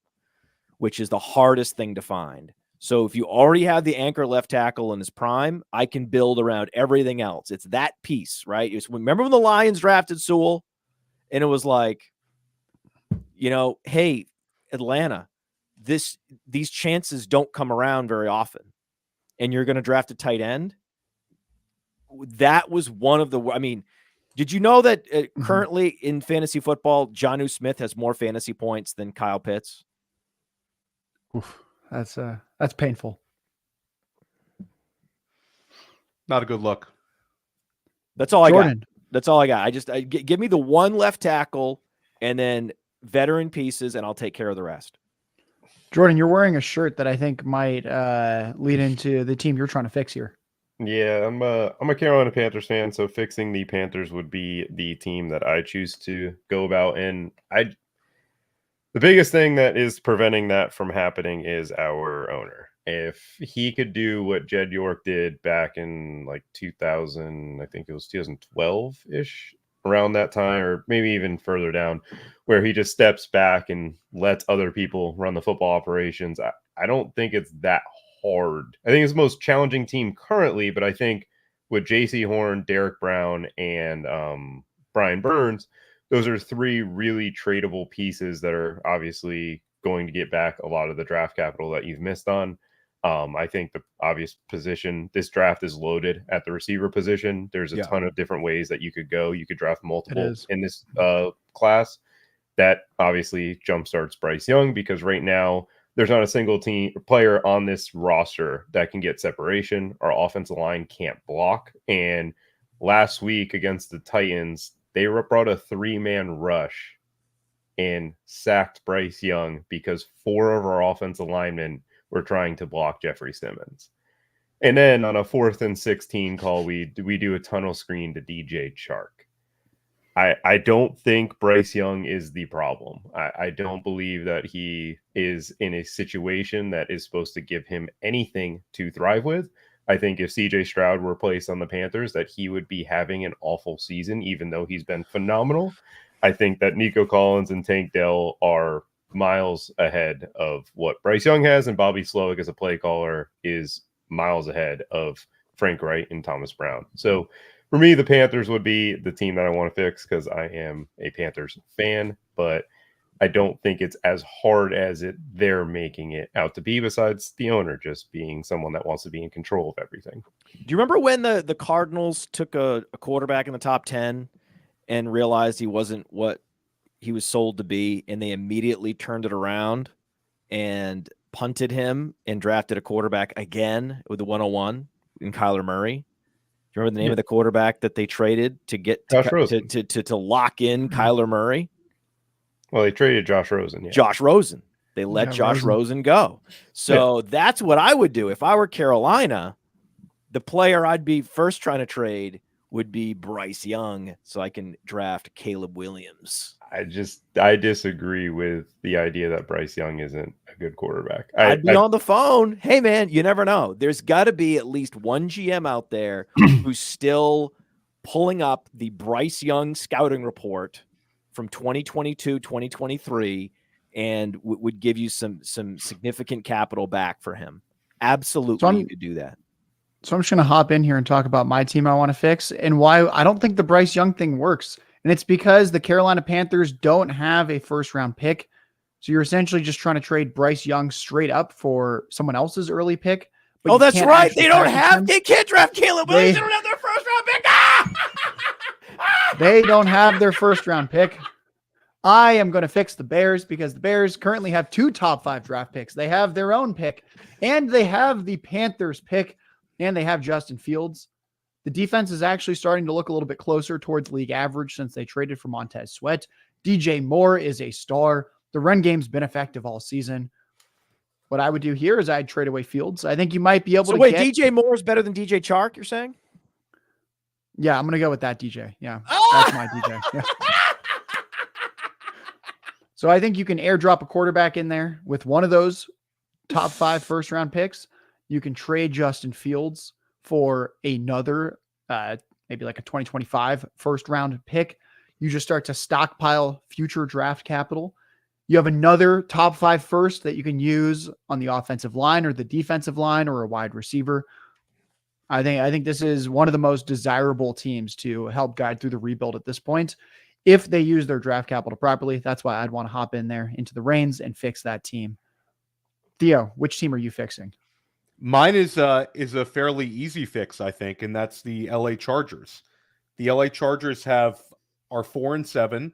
which is the hardest thing to find. So if you already have the anchor left tackle in his prime, I can build around everything else. It's that piece, right? Remember when the Lions drafted Sewell and it was like, hey, Atlanta, these chances don't come around very often, and you're going to draft a tight end. That was one of the, did you know that currently in fantasy football, Jonnu Smith has more fantasy points than Kyle Pitts? Oof, that's painful. Not a good look. That's all Jordan. I got. That's all I got. Give me the one left tackle and then veteran pieces, and I'll take care of the rest. Jordan, you're wearing a shirt that I think might lead into the team you're trying to fix here. Yeah, I'm a Carolina Panthers fan, so fixing the Panthers would be the team that I choose to go about. And the biggest thing that is preventing that from happening is our owner. If he could do what Jed York did back in like 2000, I think it was 2012-ish, around that time, or maybe even further down, where he just steps back and lets other people run the football operations, I don't think it's that hard. I think it's the most challenging team currently, but I think with J.C. Horn, Derek Brown, and Brian Burns, those are three really tradable pieces that are obviously going to get back a lot of the draft capital that you've missed on. I think the obvious position, this draft is loaded at the receiver position. There's a ton of different ways that you could go. You could draft multiple in this class. That obviously jumpstarts Bryce Young, because right now there's not a single team player on this roster that can get separation. Our offensive line can't block. And last week against the Titans, they brought a 3-man rush and sacked Bryce Young because 4 of our offensive linemen were trying to block Jeffrey Simmons. And then on a 4th and 16 call, we do a tunnel screen to DJ Chark. I don't think Bryce Young is the problem. I don't believe that he is in a situation that is supposed to give him anything to thrive with. I think if CJ Stroud were placed on the Panthers, that he would be having an awful season, even though he's been phenomenal. I think that Nico Collins and Tank Dell are miles ahead of what Bryce Young has, and Bobby Slowick as a play caller is miles ahead of Frank Wright and Thomas Brown. So for me, the Panthers would be the team that I want to fix because I am a Panthers fan, but I don't think it's as hard as they're making it out to be, besides the owner just being someone that wants to be in control of everything. Do you remember when the Cardinals took a quarterback in the top 10 and realized he wasn't what he was sold to be, and they immediately turned it around and punted him and drafted a quarterback again with the 101 in Kyler Murray? Do you remember the name of the quarterback that they traded to get to lock in Kyler Murray? Well, they traded Josh Rosen. Yeah. Josh Rosen. They let Josh Rosen go. So that's what I would do if I were Carolina. The player I'd be first trying to trade would be Bryce Young, so I can draft Caleb Williams. I disagree with the idea that Bryce Young isn't a good quarterback. I'd be on the phone. Hey, man, you never know. There's got to be at least one GM out there who's still pulling up the Bryce Young scouting report from 2022, 2023, and would give you some significant capital back for him. Absolutely, you could do that. So I'm just going to hop in here and talk about my team I want to fix and why I don't think the Bryce Young thing works. And it's because the Carolina Panthers don't have a first-round pick. So you're essentially just trying to trade Bryce Young straight up for someone else's early pick. But that's right. They don't have – they can't draft Caleb Williams. They don't have their first-round They don't have their first round pick. I am going to fix the Bears because the Bears currently have 2 top 5 draft picks. They have their own pick, and they have the Panthers pick, and they have Justin Fields. The defense is actually starting to look a little bit closer towards league average since they traded for Montez Sweat. DJ Moore is a star. The run game's been effective all season. What I would do here is I'd trade away Fields. I think you might be able to get... DJ Moore is better than DJ Chark, you're saying? Yeah, I'm going to go with that DJ. Yeah, that's my DJ. Yeah. So I think you can airdrop a quarterback in there with one of those top 5 first-round picks. You can trade Justin Fields for another, maybe like a 2025 first-round pick. You just start to stockpile future draft capital. You have another top 5 first that you can use on the offensive line or the defensive line or a wide receiver. I think this is one of the most desirable teams to help guide through the rebuild at this point. If they use their draft capital properly, that's why I'd want to hop in there into the reins and fix that team. Theo, which team are you fixing? Mine is a fairly easy fix, I think, and that's the LA Chargers. The LA Chargers are 4-7.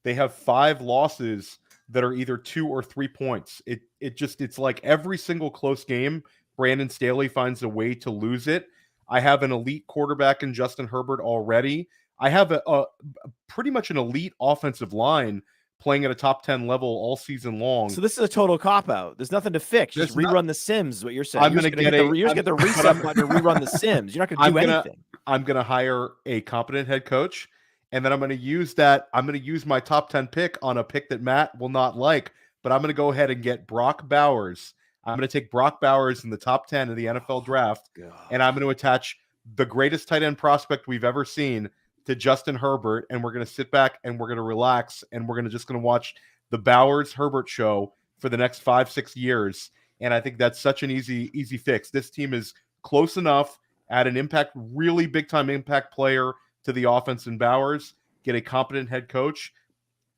They have 5 losses that are either 2 or 3 points. It's like every single close game, Brandon Staley finds a way to lose it. I have an elite quarterback in Justin Herbert already. I have a pretty much an elite offensive line playing at a top 10 level all season long. So this is a total cop-out. There's nothing to fix. Just rerun The Sims is what you're saying. I'm going to get the reset button to rerun The Sims. You're not going to do anything. I'm going to hire a competent head coach, and then I'm going to use that. I'm going to use my top 10 pick on a pick that Matt will not like, but I'm going to go ahead and get Brock Bowers. I'm going to take Brock Bowers in the top 10 of the NFL draft, and I'm going to attach the greatest tight end prospect we've ever seen to Justin Herbert, and we're going to sit back and we're going to relax, and we're just going to watch the Bowers Herbert show for the next 5-6 years. And I think that's such an easy fix. This team is close enough, add an really big time impact player to the offense in Bowers, get a competent head coach,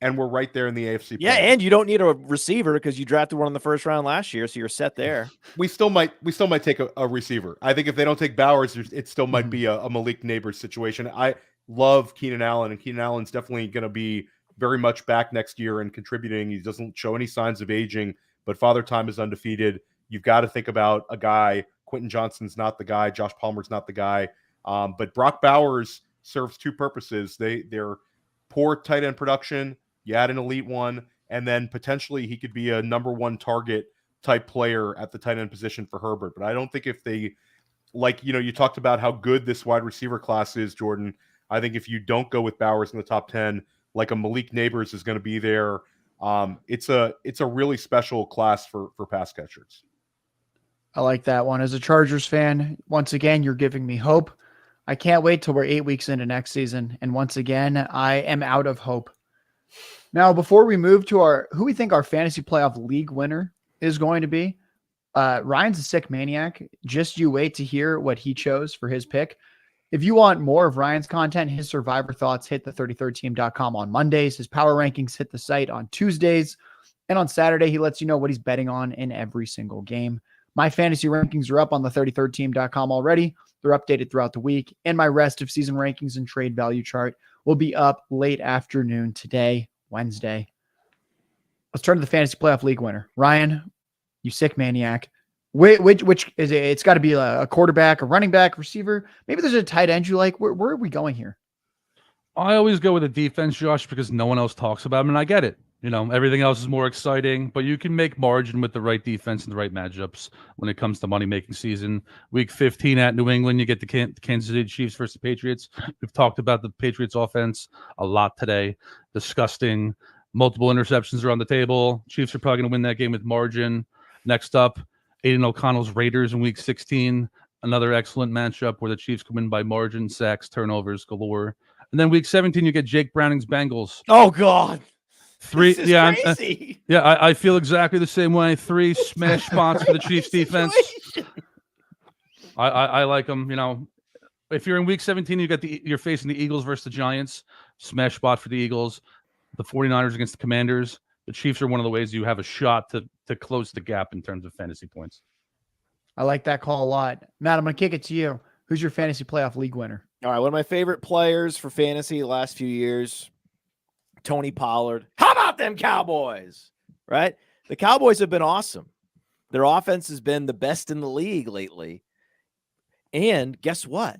and we're right there in the AFC. Yeah, and you don't need a receiver because you drafted one in the first round last year, so you're set there. We still might take a receiver. I think if they don't take Bowers, it still might be a Malik Neighbors situation. I love Keenan Allen, and Keenan Allen's definitely going to be very much back next year and contributing. He doesn't show any signs of aging, but Father Time is undefeated. You've got to think about a guy. Quentin Johnston's not the guy. Josh Palmer's not the guy. But Brock Bowers serves 2 purposes. They're poor tight end production. You add an elite one, and then potentially he could be a number 1 target type player at the tight end position for Herbert. But I don't think if they, you talked about how good this wide receiver class is, Jordan. I think if you don't go with Bowers in the top 10, like a Malik Neighbors is going to be there. It's a really special class for pass catchers. I like that one. As a Chargers fan, once again, you're giving me hope. I can't wait till we're 8 weeks into next season. And once again, I am out of hope. Now, before we move to who we think our fantasy playoff league winner is going to be, Ryan's a sick maniac. Just you wait to hear what he chose for his pick. If you want more of Ryan's content, his Survivor thoughts hit the33rdteam.com on Mondays. His power rankings hit the site on Tuesdays. And on Saturday, he lets you know what he's betting on in every single game. My fantasy rankings are up on the 33rdteam.com already. They're updated throughout the week. And my rest of season rankings and trade value chart will be up late afternoon today, Wednesday. Let's turn to the fantasy playoff league winner. Ryan, you sick maniac. Which is it? It's got to be a quarterback, a running back, receiver. Maybe there's a tight end you like. Where are we going here? I always go with the defense, Josh, because no one else talks about them, and I get it. Everything else is more exciting, but you can make margin with the right defense and the right matchups when it comes to money-making season. Week 15 at New England, you get the Kansas City Chiefs versus the Patriots. We've talked about the Patriots offense a lot today. Disgusting. Multiple interceptions are on the table. Chiefs are probably going to win that game with margin. Next up, Aiden O'Connell's Raiders in Week 16. Another excellent matchup where the Chiefs come in by margin, sacks, turnovers galore. And then Week 17, you get Jake Browning's Bengals. Oh, God. 3, this is crazy. I feel exactly the same way. 3 smash spots for the Chiefs defense. I like them. If you're in Week 17, you're facing the Eagles versus the Giants. Smash spot for the Eagles. The 49ers against the Commanders. The Chiefs are one of the ways you have a shot to close the gap in terms of fantasy points. I like that call a lot. Matt, I'm going to kick it to you. Who's your fantasy playoff league winner? All right, one of my favorite players for fantasy the last few years, Tony Pollard. How about them Cowboys? Right? The Cowboys have been awesome. Their offense has been the best in the league lately. And guess what?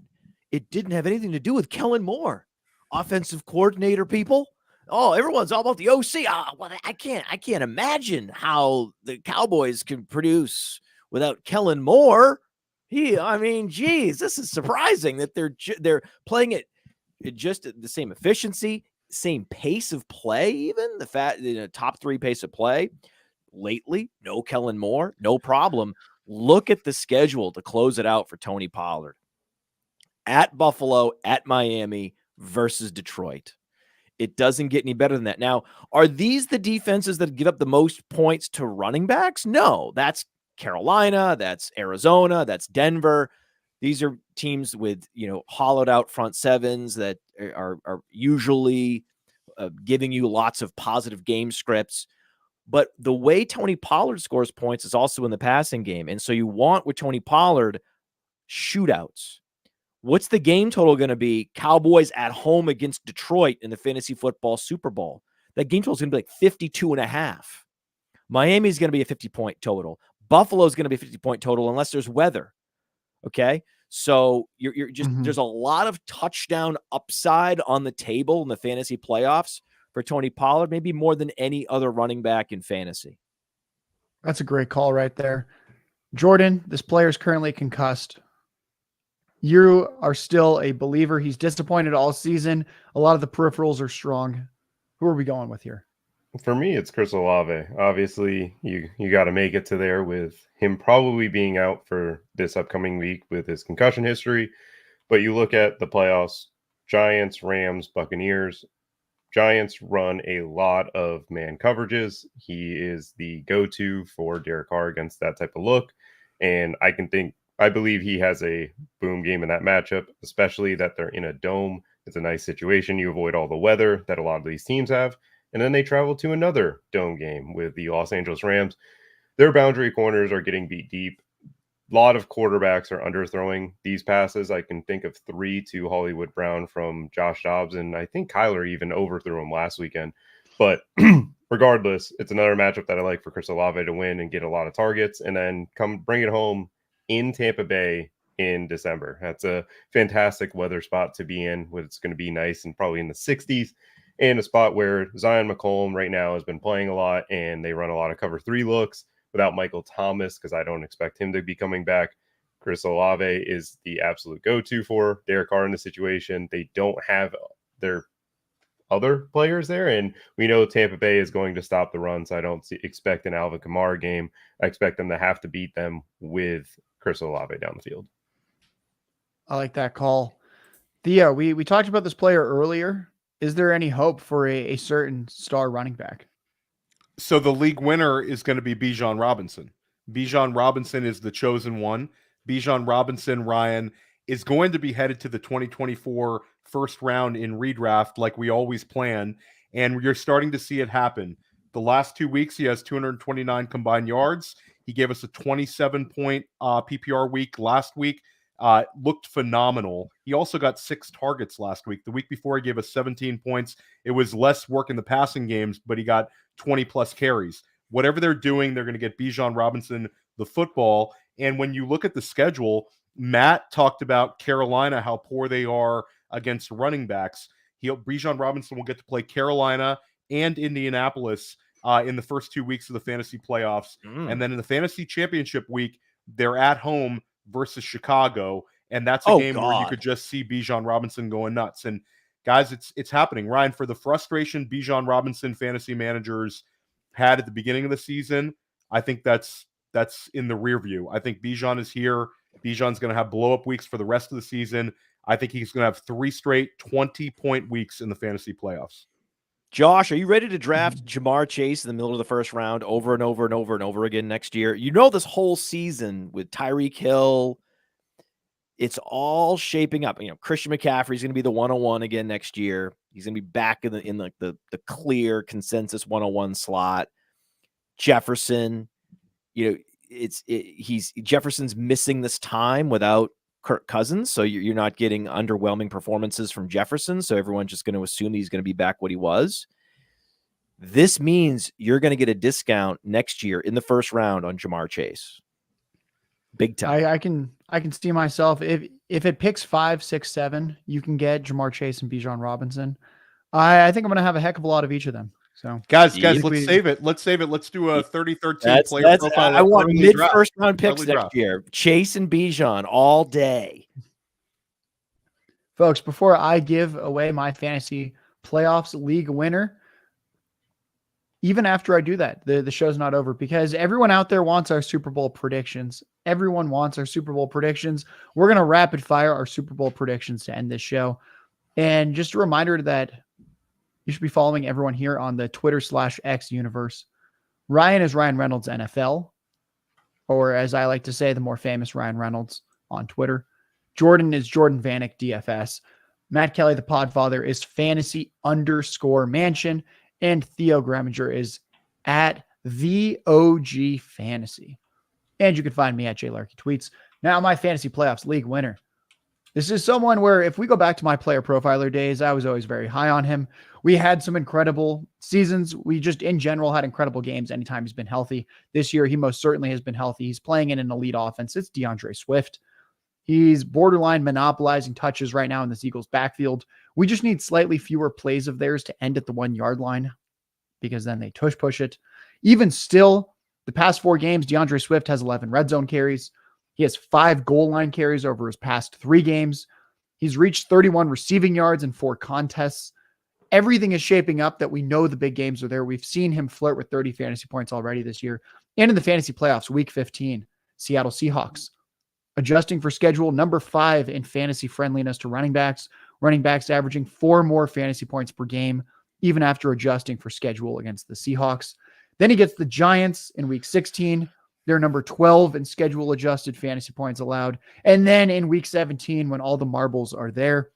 It didn't have anything to do with Kellen Moore, offensive coordinator people. Oh, everyone's all about the OC. Well, I can't imagine how the Cowboys can produce without Kellen Moore. Geez, this is surprising that they're playing it just at the same efficiency, same pace of play, even top 3 pace of play. Lately, no Kellen Moore, no problem. Look at the schedule to close it out for Tony Pollard. At Buffalo, at Miami, versus Detroit. It doesn't get any better than that. Now, are these the defenses that give up the most points to running backs? No, that's Carolina, that's Arizona, that's Denver. These are teams with, hollowed out front sevens that are usually giving you lots of positive game scripts. But the way Tony Pollard scores points is also in the passing game. And so you want with Tony Pollard shootouts. What's the game total going to be? Cowboys at home against Detroit in the fantasy football Super Bowl. That game total is going to be like 52.5. Miami is going to be a 50-point total. Buffalo is going to be a 50-point total unless there's weather. Okay. So you're just, there's a lot of touchdown upside on the table in the fantasy playoffs for Tony Pollard, maybe more than any other running back in fantasy. That's a great call right there. Jordan, this player is currently concussed. You are still a believer. He's disappointed all season. A lot of the peripherals are strong. Who are we going with here? For me, it's Chris Olave. Obviously, you got to make it to there with him probably being out for this upcoming week with his concussion history. But you look at the playoffs, Giants, Rams, Buccaneers. Giants run a lot of man coverages. He is the go-to for Derek Carr against that type of look. And I believe he has a boom game in that matchup, especially that they're in a dome. It's a nice situation. You avoid all the weather that a lot of these teams have. And then they travel to another dome game with the Los Angeles Rams. Their boundary corners are getting beat deep. A lot of quarterbacks are underthrowing these passes. I can think of 3 to Hollywood Brown from Josh Dobbs, and I think Kyler even overthrew him last weekend. But regardless, it's another matchup that I like for Chris Olave to win and get a lot of targets and then come bring it home in Tampa Bay in December. That's a fantastic weather spot to be in. It's going to be nice and probably in the 60s, and a spot where Zion McCollum right now has been playing a lot, and they run a lot of cover 3 looks without Michael Thomas because I don't expect him to be coming back. Chris Olave is the absolute go-to for Derek Carr in the situation. They don't have their other players there, and we know Tampa Bay is going to stop the run, so I don't expect an Alvin Kamara game. I expect them to have to beat them with Chris Olave down the field. I like that call. Theo, we talked about this player earlier. Is there any hope for a certain star running back? So the league winner is going to be Bijan Robinson. Bijan Robinson is the chosen one. Bijan Robinson, Ryan, is going to be headed to the 2024 first round in redraft like we always plan, and you're starting to see it happen. The last 2 weeks, he has 229 combined yards. He gave us a 27-point PPR week last week. Looked phenomenal. He also got 6 targets last week. The week before, he gave us 17 points. It was less work in the passing games, but he got 20-plus carries. Whatever they're doing, they're going to get Bijan Robinson the football. And when you look at the schedule, Matt talked about Carolina, how poor they are against running backs. Bijan Robinson will get to play Carolina and Indianapolis in the first 2 weeks of the fantasy playoffs. And then in the fantasy championship week, they're at home versus Chicago. And that's a game where you could just see Bijan Robinson going nuts. And guys, it's happening. Ryan, for the frustration Bijan Robinson fantasy managers had at the beginning of the season, I think that's in the rear view. I think Bijan is here. Bijan's going to have blow-up weeks for the rest of the season. I think he's going to have 3 straight 20-point weeks in the fantasy playoffs. Josh, are you ready to draft Jamar Chase in the middle of the first round over and over and over and over again next year? You know, this whole season with Tyreek Hill, it's all shaping up. You know, Christian McCaffrey's going to be the 101 again next year. He's going to be back in the clear consensus 101 slot. Jefferson, you know, Jefferson's missing this time without Kirk Cousins, so you're not getting underwhelming performances from Jefferson, so everyone's just going to assume he's going to be back what he was. This means you're going to get a discount next year in the first round on Jamar Chase. Big time. I can see myself if it picks 5, 6, 7, you can get Jamar Chase and Bijan Robinson. I think I'm going to have a heck of a lot of each of them. So Guys, Let's save it. Let's do a 30-13 player profile. I want early mid draft. first round picks Early next draft. year. Chase and Bijan all day. folks, before I give away my fantasy playoffs league winner, even after I do that, the show's not over because everyone out there wants our Super Bowl predictions. Everyone wants our Super Bowl predictions. We're going to rapid fire our Super Bowl predictions to end this show. And just a reminder that you should be following everyone here on the Twitter/X universe. Ryan is Ryan Reynolds NFL, or as I like to say, the more famous Ryan Reynolds on Twitter. Jordan is Jordan Vanek DFS. Matt Kelley, the Podfather, is fantasy_mansion. And Theo Gremminger is at the OG Fantasy. And you can find me at J Larky Tweets. Now, my fantasy playoffs league winner. This is someone where if we go back to my player profiler days, I was always very high on him. We had some incredible seasons. We just in general had incredible games anytime he's been healthy. This year, he most certainly has been healthy. He's playing in an elite offense. It's DeAndre Swift. He's borderline monopolizing touches right now in this Eagles backfield. We just need slightly fewer plays of theirs to end at the 1 yard line because then they push it. Even still, the past 4 games, DeAndre Swift has 11 red zone carries. He has 5 goal line carries over his past 3 games. He's reached 31 receiving yards in 4 contests. Everything is shaping up that we know the big games are there. We've seen him flirt with 30 fantasy points already this year. And in the fantasy playoffs, week 15, Seattle Seahawks. Adjusting for schedule, number 5 in fantasy friendliness to running backs. Running backs averaging 4 more fantasy points per game, even after adjusting for schedule against the Seahawks. Then he gets the Giants in week 16. They're number 12 in schedule adjusted fantasy points allowed. And then in week 17, when all the marbles are there,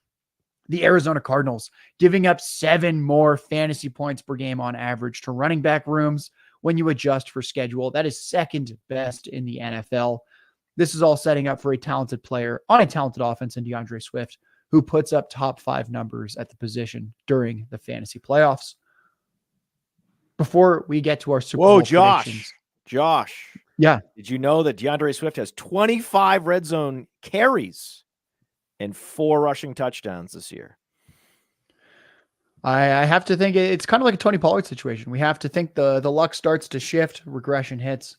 the Arizona Cardinals giving up 7 more fantasy points per game on average to running back rooms when you adjust for schedule. That is second best in the NFL. This is all setting up for a talented player on a talented offense in DeAndre Swift, who puts up top 5 numbers at the position during the fantasy playoffs. Before we get to our Super Bowl predictions. Josh. Yeah. Did you know that DeAndre Swift has 25 red zone carries and 4 rushing touchdowns this year? I have to think it's kind of like a Tony Pollard situation. We have to think the luck starts to shift, regression hits.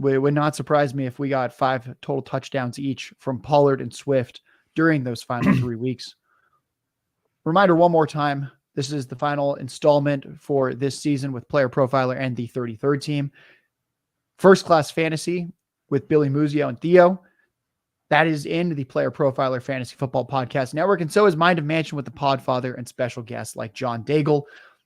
It would not surprise me if we got 5 total touchdowns each from Pollard and Swift during those final 3 weeks. Reminder one more time, this is the final installment for this season with Player Profiler and the 33rd team. First Class Fantasy with Billy Muzio and Theo. That is in the Player Profiler Fantasy Football Podcast Network, and so is Mind of Mansion with the Podfather and special guests like John Daigle.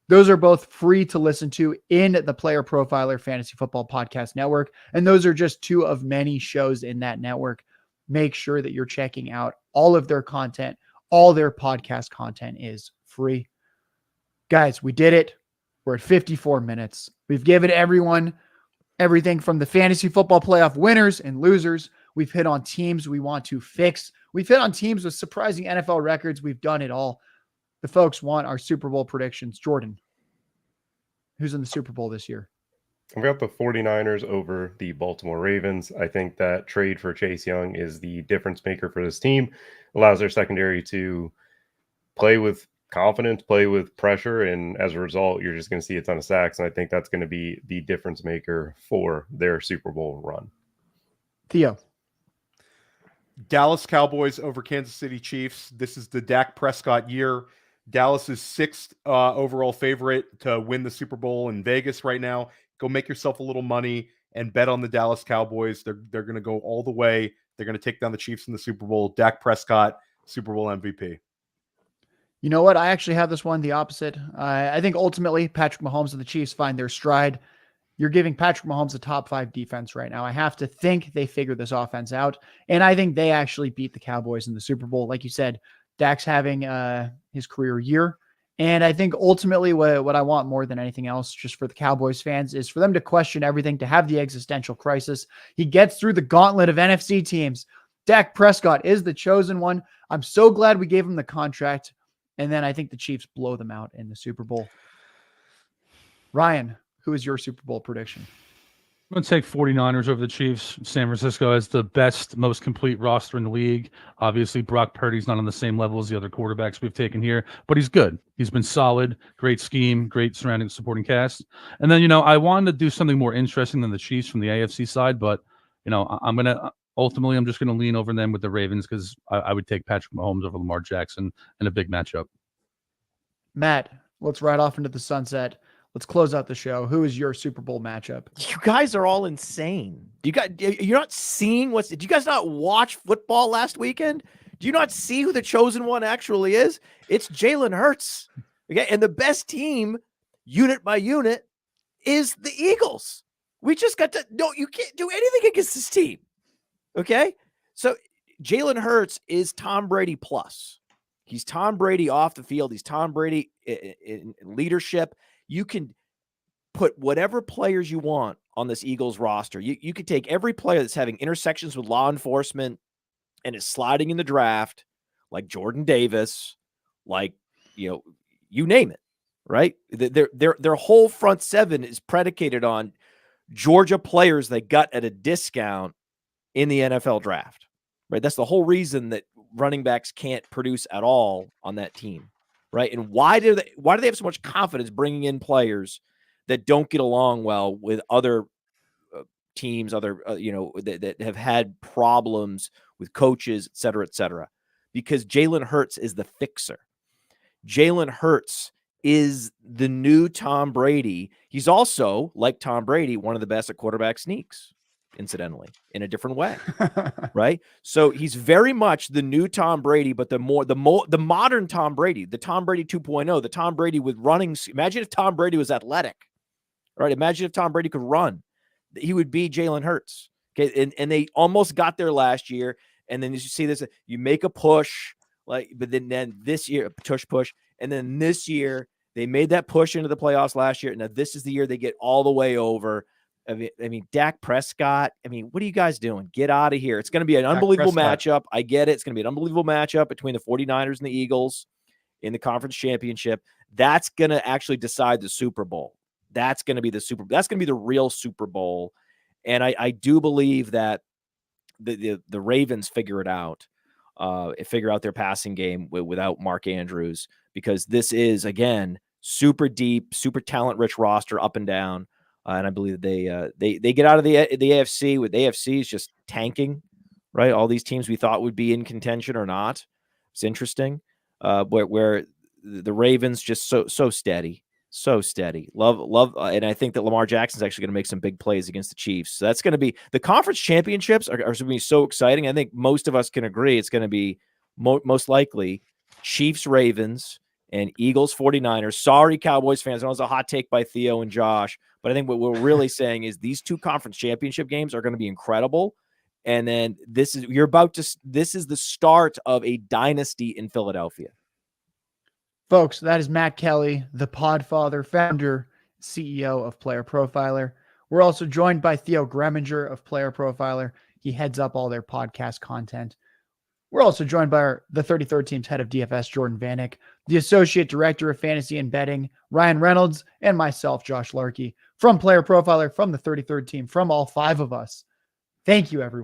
Those are both free to listen to in the Player Profiler Fantasy Football Podcast Network, and those are just 2 of many shows in that network. Make sure that you're checking out all of their content. All their podcast content is free. Guys, we did it. We're at 54 minutes. We've given everyone everything from the fantasy football playoff winners and losers. We've hit on teams we want to fix. We've hit on teams with surprising NFL records. We've done it all. The folks want our Super Bowl predictions. Jordan, who's in the Super Bowl this year? I've got the 49ers over the Baltimore Ravens. I think that trade for Chase Young is the difference maker for this team. Allows their secondary to play with confidence, play with pressure, and as a result, you're just going to see a ton of sacks. And I think that's going to be the difference maker for their Super Bowl run. Theo. Dallas Cowboys over Kansas City Chiefs. This is the Dak Prescott year. Dallas is 6th overall favorite to win the Super Bowl in Vegas right now. Go make yourself a little money and bet on the Dallas Cowboys. They're going to go all the way. They're going to take down the Chiefs in the Super Bowl. Dak Prescott, Super Bowl MVP. You know what? I actually have this one the opposite. I think ultimately Patrick Mahomes and the Chiefs find their stride. You're giving Patrick Mahomes a top 5 defense right now. I have to think they figure this offense out. And I think they actually beat the Cowboys in the Super Bowl. Like you said, Dak's having his career year. And I think ultimately what I want more than anything else, just for the Cowboys fans, is for them to question everything, to have the existential crisis. He gets through the gauntlet of NFC teams. Dak Prescott is the chosen one. I'm so glad we gave him the contract. And then I think the Chiefs blow them out in the Super Bowl. Ryan, who is your Super Bowl prediction? I'm going to take 49ers over the Chiefs. San Francisco has the best, most complete roster in the league. Obviously, Brock Purdy's not on the same level as the other quarterbacks we've taken here, but he's good. He's been solid, great scheme, great surrounding supporting cast. And then, I wanted to do something more interesting than the Chiefs from the AFC side, but, I'm just going to lean over them with the Ravens because I would take Patrick Mahomes over Lamar Jackson in a big matchup. Matt, let's ride off into the sunset. Let's close out the show. Who is your Super Bowl matchup? You guys are all insane. You're not seeing did you guys not watch football last weekend? Do you not see who the chosen one actually is? It's Jalen Hurts. Okay. And the best team, unit by unit, is the Eagles. We just got to, no, you can't do anything against this team. Okay. So Jalen Hurts is Tom Brady plus. He's Tom Brady off the field. He's Tom Brady in leadership. You can put whatever players you want on this Eagles roster. You could take every player that's having intersections with law enforcement and is sliding in the draft, like Jordan Davis, like, you name it, right? Their whole front seven is predicated on Georgia players they got at a discount in the NFL draft, right? That's the whole reason that running backs can't produce at all on that team. Right. And why do they have so much confidence bringing in players that don't get along well with other teams, that have had problems with coaches, et cetera, because Jalen Hurts is the fixer. Jalen Hurts is the new Tom Brady. He's also, like Tom Brady, one of the best at quarterback sneaks, incidentally, in a different way. Right. So he's very much the new Tom Brady, but the modern Tom Brady, the Tom Brady 2.0, the Tom Brady with running. Imagine if Tom Brady was athletic, right? Imagine if Tom Brady could run. He would be Jalen Hurts. Okay. And they almost got there last year. And then you see this, you make a push, but then this year, push. And then this year, they made that push into the playoffs last year. Now this is the year they get all the way over. I mean, Dak Prescott. What are you guys doing? Get out of here. It's going to be an unbelievable matchup. I get it. It's going to be an unbelievable matchup between the 49ers and the Eagles in the conference championship. That's going to actually decide the Super Bowl. That's going to be that's going to be the real Super Bowl. And I do believe that the Ravens figure it out, figure out their passing game without Mark Andrews, because this is, again, super deep, super talent-rich roster up and down. And I believe they get out of the AFC with the AFC is just tanking, right? All these teams we thought would be in contention or not. It's interesting, where the Ravens just so steady. Love, and I think that Lamar Jackson's actually going to make some big plays against the Chiefs. So that's going to be the conference championships are going to be so exciting. I think most of us can agree it's going to be most likely Chiefs, Ravens, and Eagles, 49ers. Sorry, Cowboys fans. I know it's a hot take by Theo and Josh, but I think what we're really saying is these two conference championship games are going to be incredible. And then this is the start of a dynasty in Philadelphia. Folks, that is Matt Kelley, the Podfather, founder, CEO of Player Profiler. We're also joined by Theo Gremminger of Player Profiler. He heads up all their podcast content. We're also joined by the 33rd team's head of DFS, Jordan Vanek, the associate director of fantasy and betting, Ryan Reynolds, and myself, Josh Larky, from Player Profiler, from the 33rd team, from all five of us. Thank you, everyone.